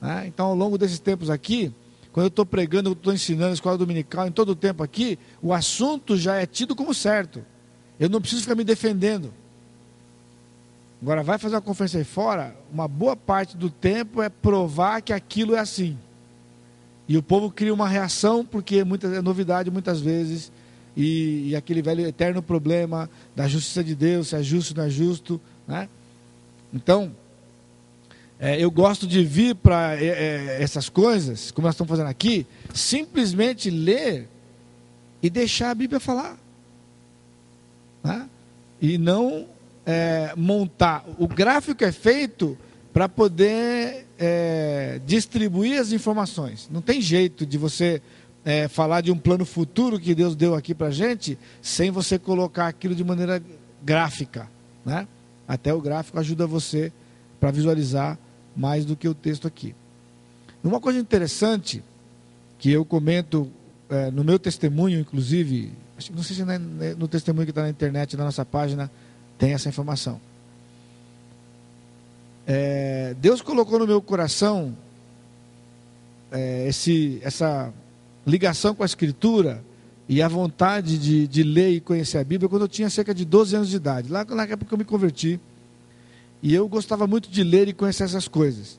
né? Então, ao longo desses tempos aqui, quando eu estou pregando, eu estou ensinando a escola dominical, em todo o tempo aqui, o assunto já é tido como certo. Eu não preciso ficar me defendendo. Agora, vai fazer uma conferência aí fora, uma boa parte do tempo é provar que aquilo é assim. E o povo cria uma reação, porque é novidade muitas vezes, e aquele velho eterno problema da justiça de Deus, se é justo ou não é justo, né? Então, eu gosto de vir para essas coisas, como nós estamos fazendo aqui, simplesmente ler e deixar a Bíblia falar, né? E não montar. O gráfico é feito para poder distribuir as informações. Não tem jeito de você falar de um plano futuro que Deus deu aqui para a gente, sem você colocar aquilo de maneira gráfica, né? Até o gráfico ajuda você para visualizar mais do que o texto aqui. Uma coisa interessante que eu comento no meu testemunho, inclusive, não sei se no testemunho que está na internet, na nossa página, tem essa informação. Deus colocou no meu coração essa ligação com a Escritura e a vontade de ler e conhecer a Bíblia quando eu tinha cerca de 12 anos de idade. Lá na época que eu me converti. E eu gostava muito de ler e conhecer essas coisas.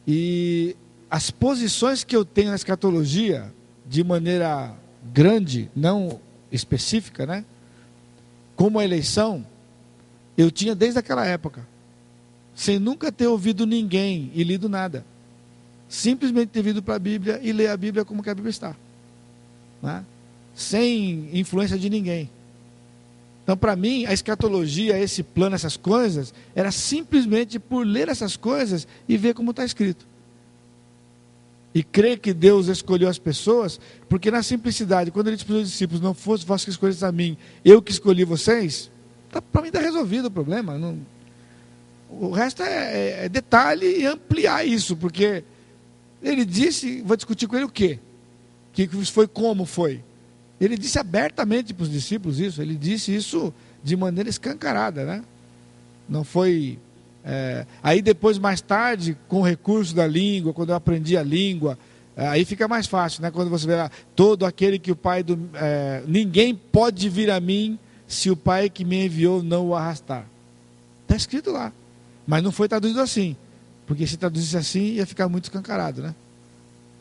E as posições que eu tenho na escatologia, de maneira grande, não específica, né? Como a eleição, eu tinha desde aquela época. Sem nunca ter ouvido ninguém e lido nada. Simplesmente ter vindo para a Bíblia e ler a Bíblia como que a Bíblia está, né? Sem influência de ninguém. Então, para mim, a escatologia, esse plano, essas coisas, era simplesmente por ler essas coisas e ver como está escrito. E crer que Deus escolheu as pessoas, porque na simplicidade, quando ele disse para os discípulos, não fosse vós que escolheste a mim, eu que escolhi vocês, para mim está resolvido o problema. Não, o resto é detalhe e ampliar isso, porque ele disse, vou discutir com ele o quê? Que foi como foi? Ele disse abertamente para os discípulos isso, ele disse isso de maneira escancarada, né? Não foi... aí depois, mais tarde, com o recurso da língua, quando eu aprendi a língua, aí fica mais fácil, né? Quando você vê lá, todo aquele que o Pai... ninguém pode vir a mim se o Pai que me enviou não o arrastar. Está escrito lá, mas não foi traduzido assim, porque se traduzisse assim ia ficar muito escancarado, né?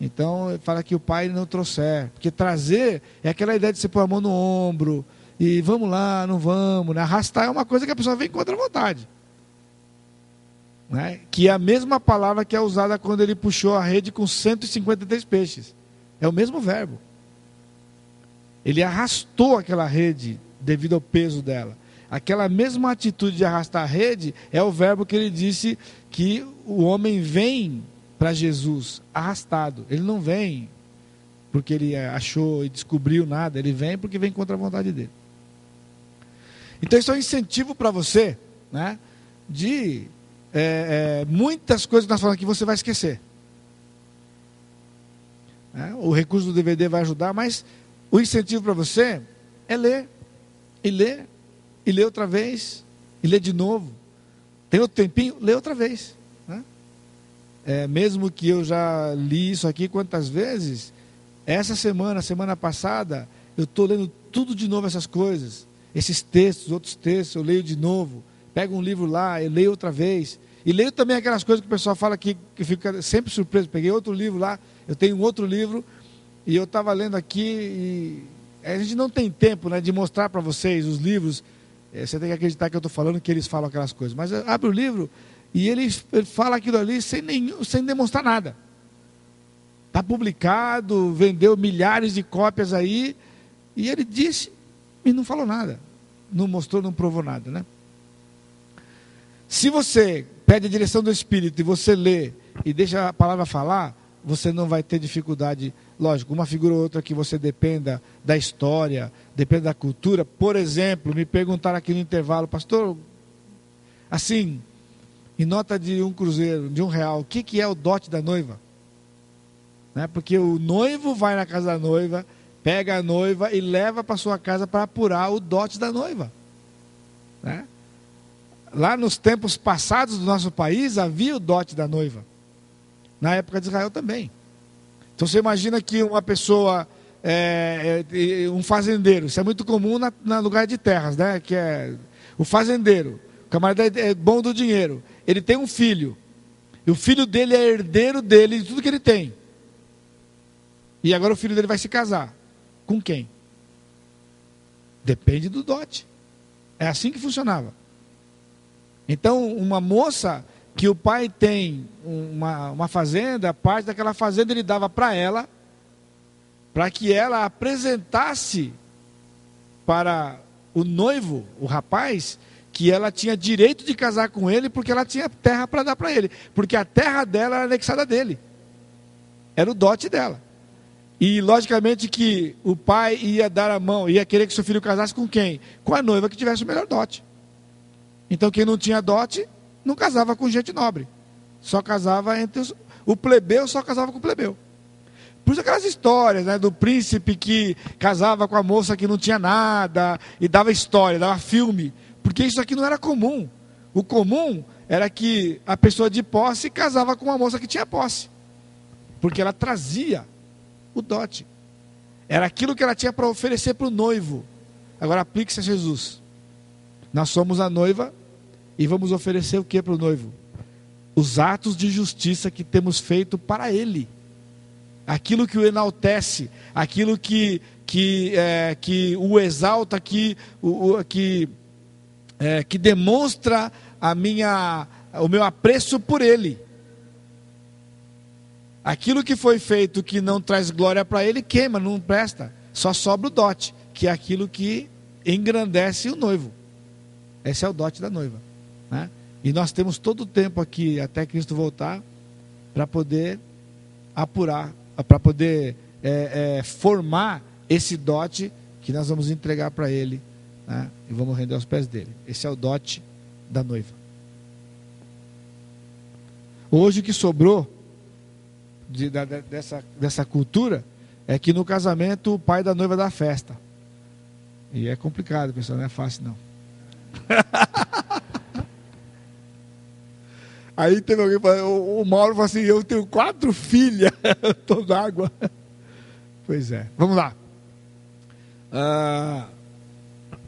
Então, fala que o Pai não trouxer. Porque trazer é aquela ideia de você pôr a mão no ombro e vamos lá, não vamos, né? Arrastar é uma coisa que a pessoa vem contra a vontade, né? Que é a mesma palavra que é usada quando ele puxou a rede com 153 peixes. É o mesmo verbo. Ele arrastou aquela rede devido ao peso dela. Aquela mesma atitude de arrastar a rede é o verbo que ele disse que o homem vem para Jesus arrastado. Ele não vem porque ele achou e descobriu nada, ele vem porque vem contra a vontade dele. Então isso é um incentivo para você, né? de muitas coisas que nós falamos aqui você vai esquecer. O recurso do DVD vai ajudar, mas o incentivo para você é ler, e ler, e ler outra vez, e ler de novo. Tem outro tempinho? Lê outra vez. Mesmo que eu já li isso aqui quantas vezes, essa semana passada, eu estou lendo tudo de novo essas coisas. Esses textos, outros textos, eu leio de novo. Pego um livro lá, eu leio outra vez. E leio também aquelas coisas que o pessoal fala que fica sempre surpreso. Peguei outro livro lá, eu tenho um outro livro, e eu estava lendo aqui, e a gente não tem tempo, né, de mostrar para vocês os livros. Você tem que acreditar que eu estou falando que eles falam aquelas coisas. Mas abre o livro e ele fala aquilo ali sem demonstrar nada. Está publicado, vendeu milhares de cópias aí, e ele disse e não falou nada. Não mostrou, não provou nada, né? Se você pede a direção do Espírito e você lê e deixa a palavra falar, você não vai ter dificuldade. Lógico, uma figura ou outra que você dependa da história, dependa da cultura. Por exemplo, me perguntaram aqui no intervalo, pastor, assim, em nota de um cruzeiro, de R$1, o que é o dote da noiva? Porque o noivo vai na casa da noiva, pega a noiva e leva para sua casa para apurar o dote da noiva. Lá nos tempos passados do nosso país, havia o dote da noiva. Na época de Israel também. Então você imagina que uma pessoa, um fazendeiro, isso é muito comum no lugar de terras, né? Que é o fazendeiro, o camarada é bom do dinheiro, ele tem um filho, e o filho dele é herdeiro dele de tudo que ele tem. E agora o filho dele vai se casar. Com quem? Depende do dote. É assim que funcionava. Então, uma moça que o pai tem uma fazenda, parte daquela fazenda ele dava para ela, para que ela apresentasse para o noivo, o rapaz, que ela tinha direito de casar com ele, porque ela tinha terra para dar para ele. Porque a terra dela era anexada dele. Era o dote dela. E, logicamente, que o pai ia dar a mão, ia querer que seu filho casasse com quem? Com a noiva que tivesse o melhor dote. Então, quem não tinha dote, não casava com gente nobre. Só casava o plebeu só casava com o plebeu. Por isso aquelas histórias, né, do príncipe que casava com a moça que não tinha nada, e dava história, dava filme. Porque isso aqui não era comum. O comum era que a pessoa de posse casava com uma moça que tinha posse. Porque ela trazia o dote. Era aquilo que ela tinha para oferecer para o noivo. Agora aplique-se a Jesus. Nós somos a noiva e vamos oferecer o que para o noivo? Os atos de justiça que temos feito para ele. Aquilo que o enaltece, aquilo que o exalta, que demonstra o meu apreço por ele. Aquilo que foi feito que não traz glória para ele, queima, não presta. Só sobra o dote, que é aquilo que engrandece o noivo. Esse é o dote da noiva. Né? E nós temos todo o tempo aqui, até Cristo voltar, para poder apurar, para poder formar esse dote que nós vamos entregar para ele, né? E vamos render aos pés dele. Esse é o dote da noiva. Hoje o que sobrou dessa cultura é que no casamento o pai da noiva dá festa. E é complicado, pessoal, não é fácil não. Aí teve alguém falando, o Mauro falou assim, eu tenho 4 filhas, estou d'água. Pois é, vamos lá.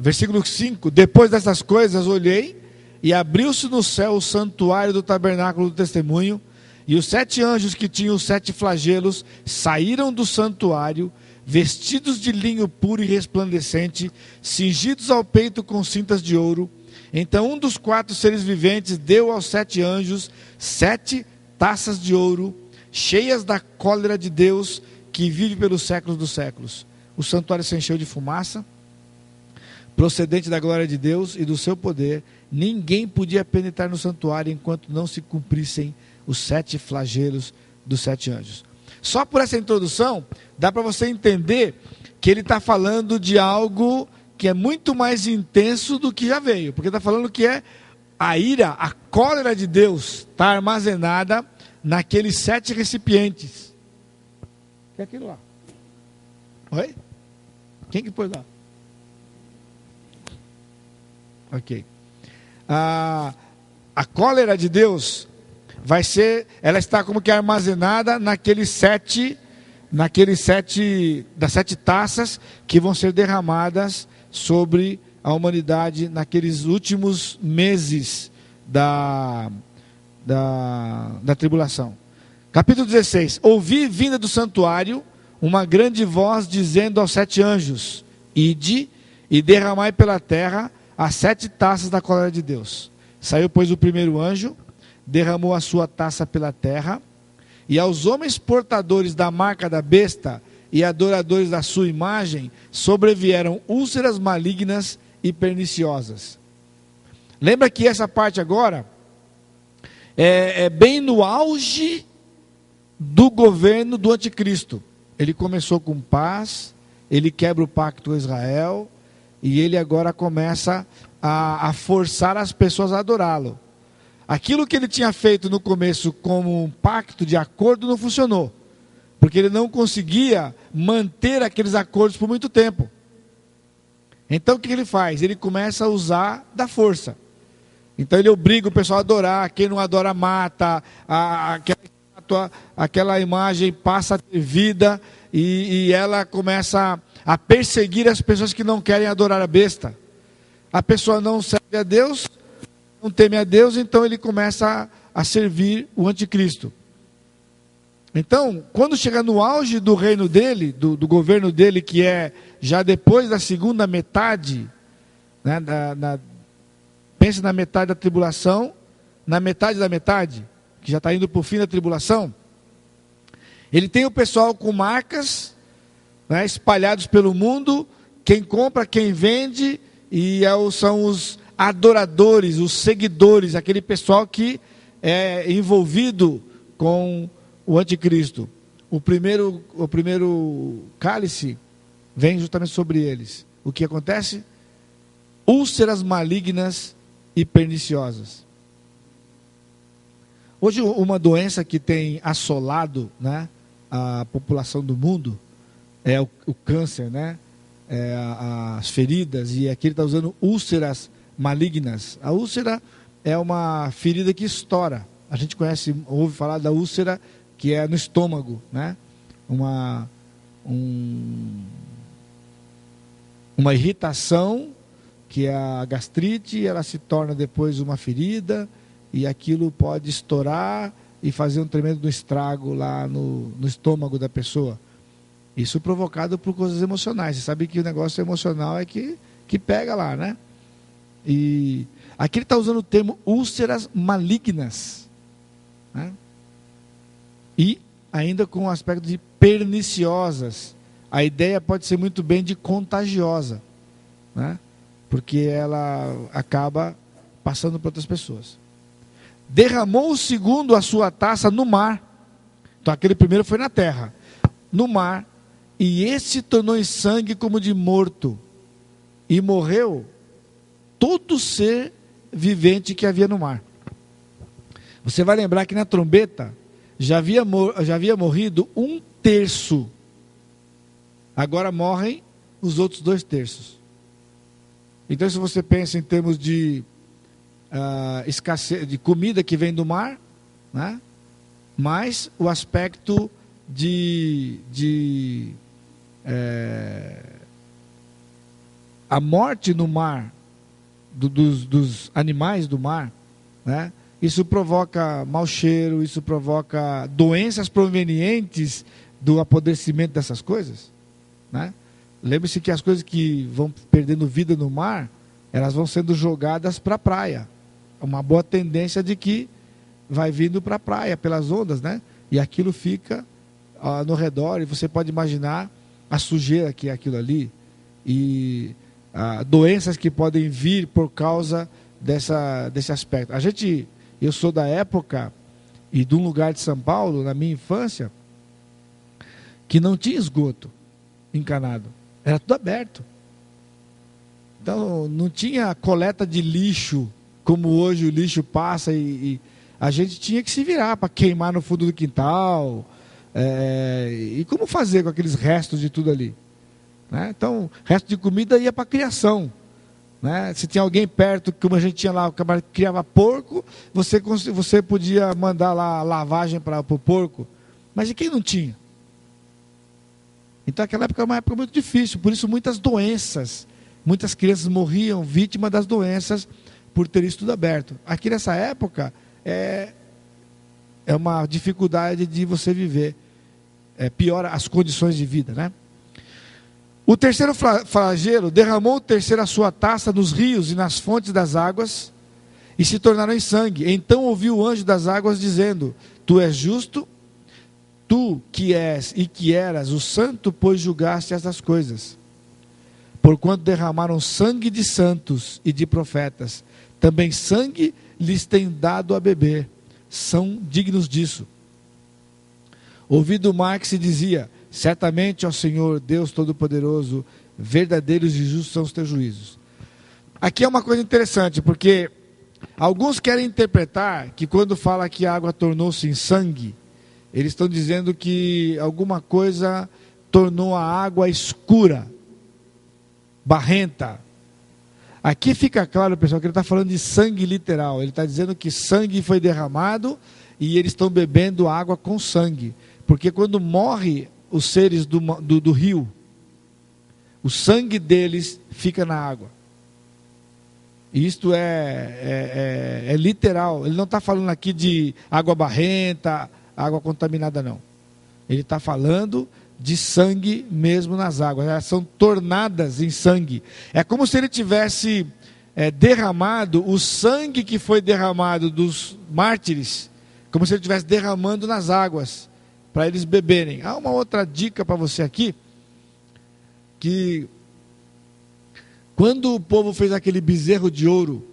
Versículo 5, depois dessas coisas olhei, e abriu-se no céu o santuário do tabernáculo do testemunho, e os 7 anjos que tinham os 7 flagelos saíram do santuário, vestidos de linho puro e resplandecente, cingidos ao peito com cintas de ouro. Então um dos 4 seres viventes deu aos 7 anjos 7 taças de ouro, cheias da cólera de Deus, que vive pelos séculos dos séculos. O santuário se encheu de fumaça, procedente da glória de Deus e do seu poder. Ninguém podia penetrar no santuário enquanto não se cumprissem os 7 flagelos dos 7 anjos. Só por essa introdução, dá para você entender que ele está falando de algo que é muito mais intenso do que já veio. Porque está falando que é A ira, a cólera de Deus está armazenada naqueles 7 recipientes. O que é aquilo lá? Oi? Quem que pôs lá? Ok. A cólera de Deus ela está como que armazenada naqueles 7 das 7 taças que vão ser derramadas sobre a humanidade naqueles últimos meses da tribulação. Capítulo 16. Ouvi vinda do santuário uma grande voz dizendo aos 7 anjos: ide e derramai pela terra as 7 taças da cólera de Deus. Saiu, pois, o primeiro anjo, derramou a sua taça pela terra, e aos homens portadores da marca da besta e adoradores da sua imagem sobrevieram úlceras malignas e perniciosas. Lembra que essa parte agora é bem no auge do governo do anticristo. Ele começou com paz, ele quebra o pacto com Israel, e ele agora começa a forçar as pessoas a adorá-lo. Aquilo que ele tinha feito no começo como um pacto de acordo não funcionou, porque ele não conseguia manter aqueles acordos por muito tempo. Então o que ele faz? Ele começa a usar da força. Então ele obriga o pessoal a adorar, quem não adora mata, aquela imagem passa a ter vida, e ela começa a perseguir as pessoas que não querem adorar a besta. A pessoa não serve a Deus, não teme a Deus, então ele começa a servir o anticristo. Então, quando chega no auge do reino dele, do governo dele, que é já depois da segunda metade, né, pense na metade da tribulação, na metade da metade, que já está indo para o fim da tribulação, ele tem o pessoal com marcas, né, espalhados pelo mundo, quem compra, quem vende, e são os adoradores, os seguidores, aquele pessoal que é envolvido com o anticristo. O primeiro cálice vem justamente sobre eles. O que acontece? Úlceras malignas e perniciosas. Hoje, uma doença que tem assolado, né, a população do mundo é o câncer, né? As feridas, e aqui ele está usando úlceras malignas. A úlcera é uma ferida que estoura. A gente ouve falar da úlcera que é no estômago, né? Uma irritação, que é a gastrite, ela se torna depois uma ferida, e aquilo pode estourar e fazer um tremendo estrago lá no estômago da pessoa. Isso provocado por coisas emocionais. Você sabe que o negócio emocional é que pega lá, né? E aqui ele está usando o termo úlceras malignas, né? E ainda com o aspecto de perniciosas. A ideia pode ser muito bem de contagiosa, né? Porque ela acaba passando para outras pessoas. Derramou o segundo a sua taça no mar. Então aquele primeiro foi na terra. No mar. E esse tornou em sangue como de morto. E morreu todo ser vivente que havia no mar. Você vai lembrar que na trombeta já havia morrido 1/3. Agora morrem os outros 2/3. Então, se você pensa em termos de escassez de comida que vem do mar, né? Mais o aspecto a morte no mar dos animais do mar, né? Isso provoca mau cheiro, isso provoca doenças provenientes do apodrecimento dessas coisas, né? Lembre-se que as coisas que vão perdendo vida no mar, elas vão sendo jogadas para a praia. Uma boa tendência de que vai vindo para a praia pelas ondas, né? E aquilo fica no redor, e você pode imaginar a sujeira que é aquilo ali, e doenças que podem vir por causa desse aspecto. Eu sou da época e de um lugar de São Paulo, na minha infância, que não tinha esgoto encanado, era tudo aberto. Então não tinha coleta de lixo como hoje o lixo passa e a gente tinha que se virar para queimar no fundo do quintal. E como fazer com aqueles restos de tudo ali? Né? Então, resto de comida ia para a criação. Né? Se tinha alguém perto, como a gente tinha lá, o camarada que criava porco, você podia mandar lá a lavagem para o porco. Mas e quem não tinha? Então aquela época era uma época muito difícil, por isso muitas doenças, muitas crianças morriam vítimas das doenças por ter isso tudo aberto. Aqui nessa época é uma dificuldade de você viver, piora as condições de vida, né? O terceiro flagelo derramou o terceiro a sua taça nos rios e nas fontes das águas, e se tornaram em sangue. Então ouviu o anjo das águas dizendo: Tu és justo, tu que és e que eras o santo, pois julgaste estas coisas. Porquanto derramaram sangue de santos e de profetas, também sangue lhes tem dado a beber, são dignos disso. Ouvi do mar que se dizia: Certamente, ó Senhor, Deus Todo-Poderoso, verdadeiros e justos são os teus juízos. Aqui é uma coisa interessante, porque alguns querem interpretar que quando fala que a água tornou-se em sangue, eles estão dizendo que alguma coisa tornou a água escura, barrenta. Aqui fica claro, pessoal, que ele está falando de sangue literal. Ele está dizendo que sangue foi derramado e eles estão bebendo água com sangue. Porque quando morre os seres do rio, o sangue deles fica na água. E isto é literal. Ele não está falando aqui de água barrenta, água contaminada, não. Ele está falando de sangue mesmo nas águas. Elas são tornadas em sangue. É como se ele tivesse derramado o sangue que foi derramado dos mártires, como se ele estivesse derramando nas águas, para eles beberem. Há uma outra dica para você aqui, que quando o povo fez aquele bezerro de ouro,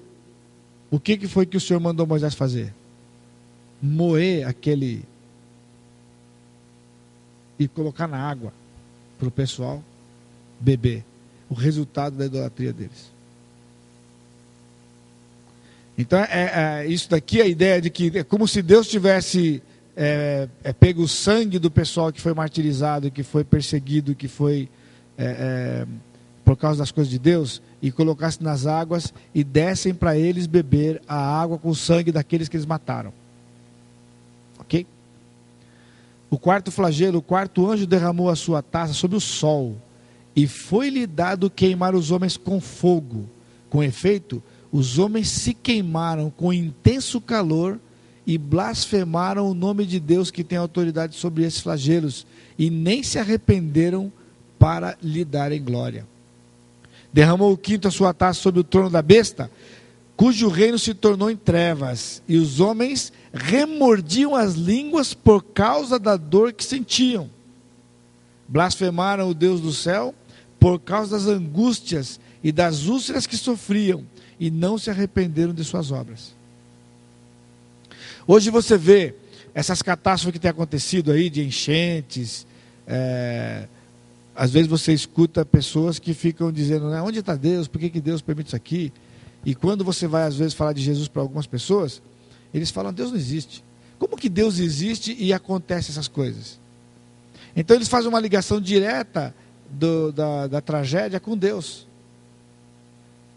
o que foi que o Senhor mandou Moisés fazer? Moer aquele e colocar na água para o pessoal beber. O resultado da idolatria deles. Então isso daqui é a ideia de que é como se Deus tivesse pego o sangue do pessoal que foi martirizado, que foi perseguido, que foi por causa das coisas de Deus, e colocasse nas águas e dessem para eles beber a água com o sangue daqueles que eles mataram. Ok? O quarto flagelo, o quarto anjo derramou a sua taça sobre o sol, e foi-lhe dado queimar os homens com fogo. Com efeito, os homens se queimaram com intenso calor e blasfemaram o nome de Deus que tem autoridade sobre esses flagelos, e nem se arrependeram para lhe darem glória. Derramou o quinto a sua taça sobre o trono da besta, cujo reino se tornou em trevas, e os homens remordiam as línguas por causa da dor que sentiam. Blasfemaram o Deus do céu por causa das angústias e das úlceras que sofriam, e não se arrependeram de suas obras. Hoje você vê essas catástrofes que têm acontecido aí, de enchentes, às vezes você escuta pessoas que ficam dizendo, né, onde está Deus, por que Deus permite isso aqui? E quando você vai às vezes falar de Jesus para algumas pessoas, eles falam, Deus não existe. Como que Deus existe e acontecem essas coisas? Então eles fazem uma ligação direta da tragédia com Deus.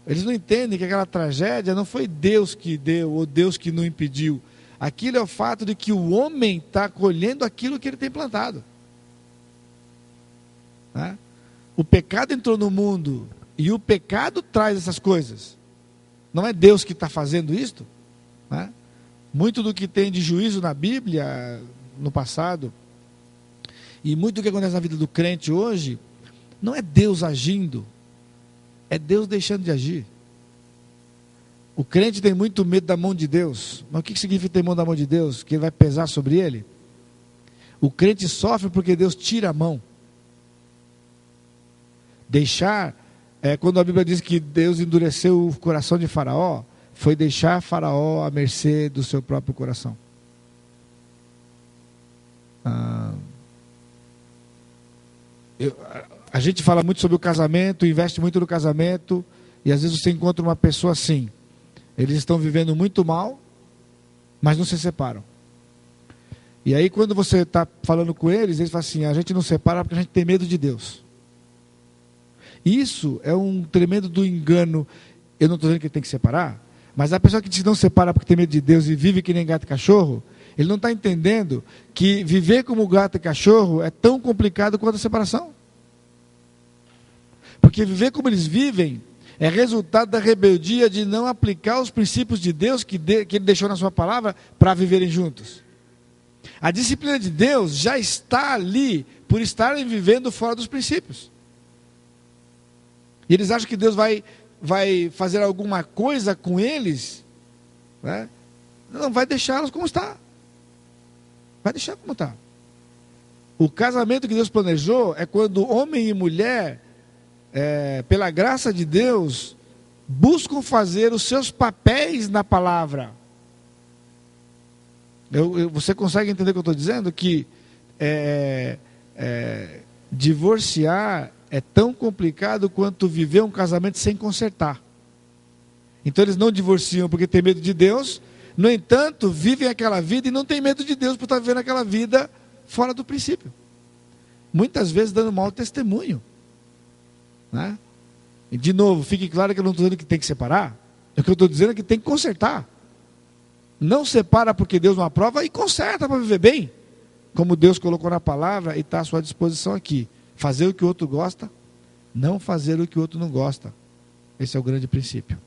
Eles não entendem que aquela tragédia não foi Deus que deu ou Deus que não impediu. Aquilo é o fato de que o homem está colhendo aquilo que ele tem plantado. Né? O pecado entrou no mundo e o pecado traz essas coisas. Não é Deus que está fazendo isto. Né? Muito do que tem de juízo na Bíblia, no passado, e muito do que acontece na vida do crente hoje, não é Deus agindo, é Deus deixando de agir. O crente tem muito medo da mão de Deus. Mas o que significa ter mão da mão de Deus? Que ele vai pesar sobre ele? O crente sofre porque Deus tira a mão. Deixar, quando a Bíblia diz que Deus endureceu o coração de Faraó, foi deixar Faraó à mercê do seu próprio coração. A gente fala muito sobre o casamento, investe muito no casamento, e às vezes você encontra uma pessoa assim, Eles estão vivendo muito mal, mas não se separam. E aí quando você está falando com eles, eles falam assim, a gente não separa porque a gente tem medo de Deus. Isso é um tremendo do engano. Eu não estou dizendo que ele tem que separar, mas a pessoa que diz que não separa porque tem medo de Deus e vive que nem gato e cachorro, ele não está entendendo que viver como gato e cachorro é tão complicado quanto a separação. Porque viver como eles vivem é resultado da rebeldia de não aplicar os princípios de Deus que ele deixou na sua palavra para viverem juntos. A disciplina de Deus já está ali por estarem vivendo fora dos princípios. E eles acham que Deus vai fazer alguma coisa com eles, né? Não, vai deixá-los como está. Vai deixar como está. O casamento que Deus planejou é quando homem e mulher, pela graça de Deus, buscam fazer os seus papéis na palavra. Você consegue entender o que eu estou dizendo? Que divorciar é tão complicado quanto viver um casamento sem consertar. Então eles não divorciam porque tem medo de Deus, no entanto, vivem aquela vida e não tem medo de Deus por estar vivendo aquela vida fora do princípio. Muitas vezes dando mau testemunho, né? E de novo, fique claro que eu não estou dizendo que tem que separar, o que eu estou dizendo é que tem que consertar. Não separa porque Deus não aprova e conserta para viver bem, como Deus colocou na palavra e está à sua disposição aqui. Fazer o que o outro gosta, não fazer o que o outro não gosta. Esse é o grande princípio.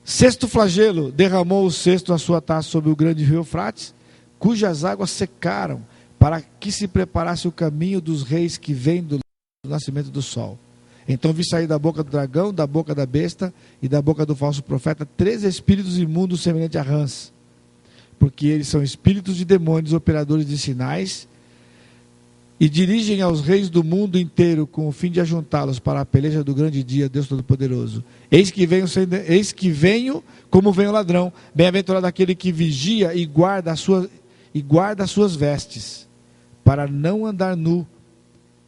Sexto flagelo, derramou o cesto a sua taça sobre o grande rio Eufrates, cujas águas secaram, para que se preparasse o caminho dos reis que vêm do nascimento do sol. Então vi sair da boca do dragão, da boca da besta e da boca do falso profeta 3 espíritos imundos semelhantes a rãs, porque eles são espíritos de demônios, operadores de sinais, e dirigem aos reis do mundo inteiro com o fim de ajuntá-los para a peleja do grande dia, Deus Todo-Poderoso. Eis que venho como vem o ladrão. Bem-aventurado aquele que vigia e guarda as suas vestes, para não andar nu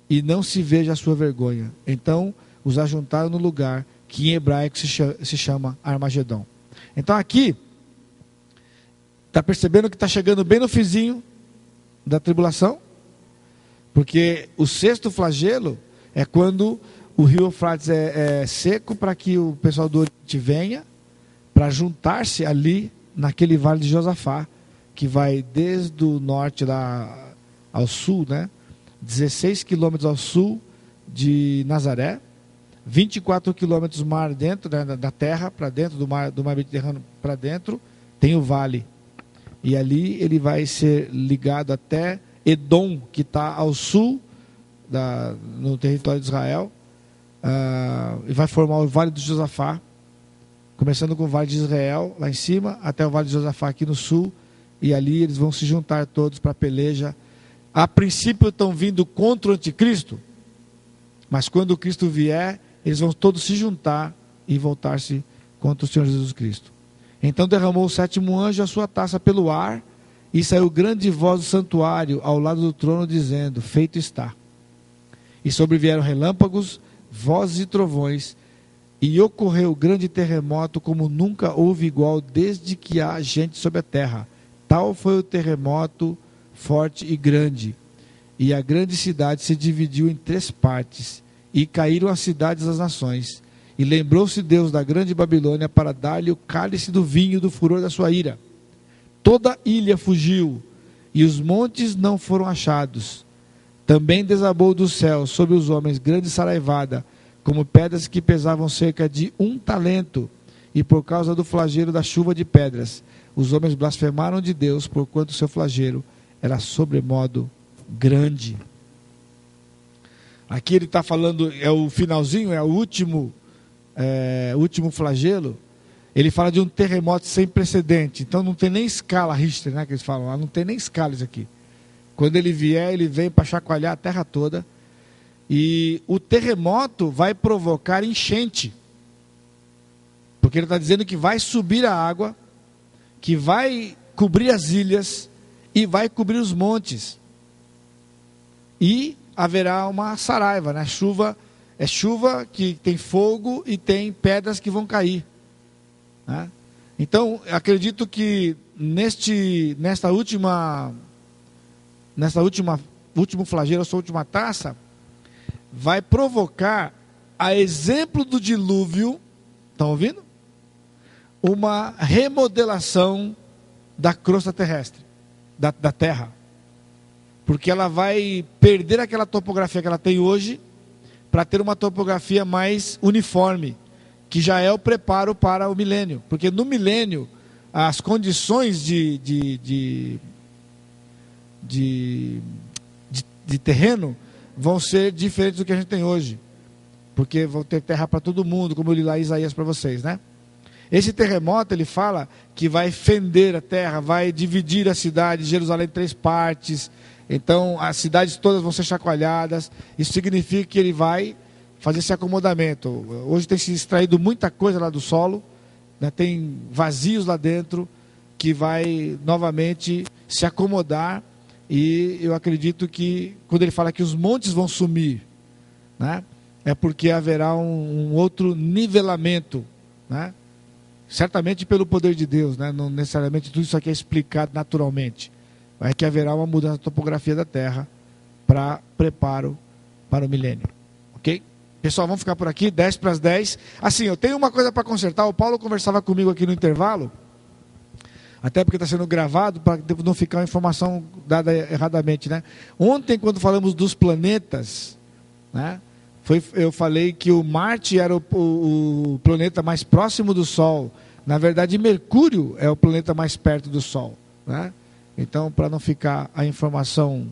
e não se veja a sua vergonha. Então os ajuntaram no lugar que em hebraico se chama Armagedon. Então aqui, está percebendo que está chegando bem no fizinho da tribulação? Porque o sexto flagelo é quando o rio Eufrates é seco para que o pessoal do Oriente venha para juntar-se ali naquele vale de Josafá, que vai desde o norte lá ao sul, né? 16 quilômetros ao sul de Nazaré, 24 quilômetros mar dentro, né, da terra para dentro do mar Mediterrâneo para dentro, tem o vale. E ali ele vai ser ligado até Edom, que está ao sul, no território de Israel, e vai formar o Vale do Josafá, começando com o Vale de Israel, lá em cima, até o Vale de Josafá aqui no sul, e ali eles vão se juntar todos para a peleja. A princípio estão vindo contra o anticristo, mas quando o Cristo vier, eles vão todos se juntar e voltar-se contra o Senhor Jesus Cristo. Então derramou o 7º anjo a sua taça pelo ar, e saiu grande voz do santuário ao lado do trono, dizendo: feito está. E sobrevieram relâmpagos, vozes e trovões, e ocorreu grande terremoto, como nunca houve igual desde que há gente sobre a terra. Tal foi o terremoto forte e grande. E a grande cidade se dividiu em 3 partes, e caíram as cidades das nações. E lembrou-se Deus da grande Babilônia para dar-lhe o cálice do vinho do furor da sua ira. Toda ilha fugiu, e os montes não foram achados. Também desabou do céu sobre os homens grande saraivada, como pedras que pesavam cerca de 1 talento, e por causa do flagelo da chuva de pedras, os homens blasfemaram de Deus, porquanto seu flagelo era sobremodo grande. Aqui ele está falando, é o finalzinho, é o último flagelo. Ele fala de um terremoto sem precedente. Então não tem nem escala Richter, né, que eles falam. Não tem nem escala isso aqui. Quando ele vier, ele vem para chacoalhar a terra toda. E o terremoto vai provocar enchente. Porque ele está dizendo que vai subir a água, que vai cobrir as ilhas e vai cobrir os montes. E haverá uma saraiva, né? Chuva que tem fogo e tem pedras que vão cair. né? Então, acredito que último flagelo, essa última taça, vai provocar, a exemplo do dilúvio, estão ouvindo? Uma remodelação da crosta terrestre, da terra. Porque ela vai perder aquela topografia que ela tem hoje, para ter uma topografia mais uniforme, que já é o preparo para o milênio. Porque no milênio, as condições de terreno vão ser diferentes do que a gente tem hoje. Porque vão ter terra para todo mundo, como eu li lá em Isaías para vocês, né? Esse terremoto, ele fala que vai fender a terra, vai dividir a cidade de Jerusalém em 3 partes. Então, as cidades todas vão ser chacoalhadas. Isso significa que ele vai fazer esse acomodamento. Hoje tem se extraído muita coisa lá do solo, né? Tem vazios lá dentro, que vai novamente se acomodar. E eu acredito que, quando ele fala que os montes vão sumir, né? É porque haverá um outro nivelamento, né? Certamente pelo poder de Deus, né? Não necessariamente tudo isso aqui é explicado naturalmente. É que haverá uma mudança da topografia da terra para preparo para o milênio. Ok? Pessoal, vamos ficar por aqui, 10 para as 10. Assim, eu tenho uma coisa para consertar. O Paulo conversava comigo aqui no intervalo, até porque está sendo gravado, para não ficar uma informação dada erradamente, né? Ontem, quando falamos dos planetas, né? Eu falei que o Marte era o planeta mais próximo do Sol. Na verdade, Mercúrio é o planeta mais perto do Sol, né? Então, para não ficar a informação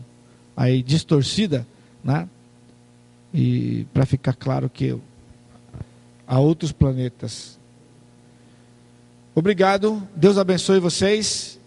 aí distorcida, né? E para ficar claro que há outros planetas. Obrigado, Deus abençoe vocês.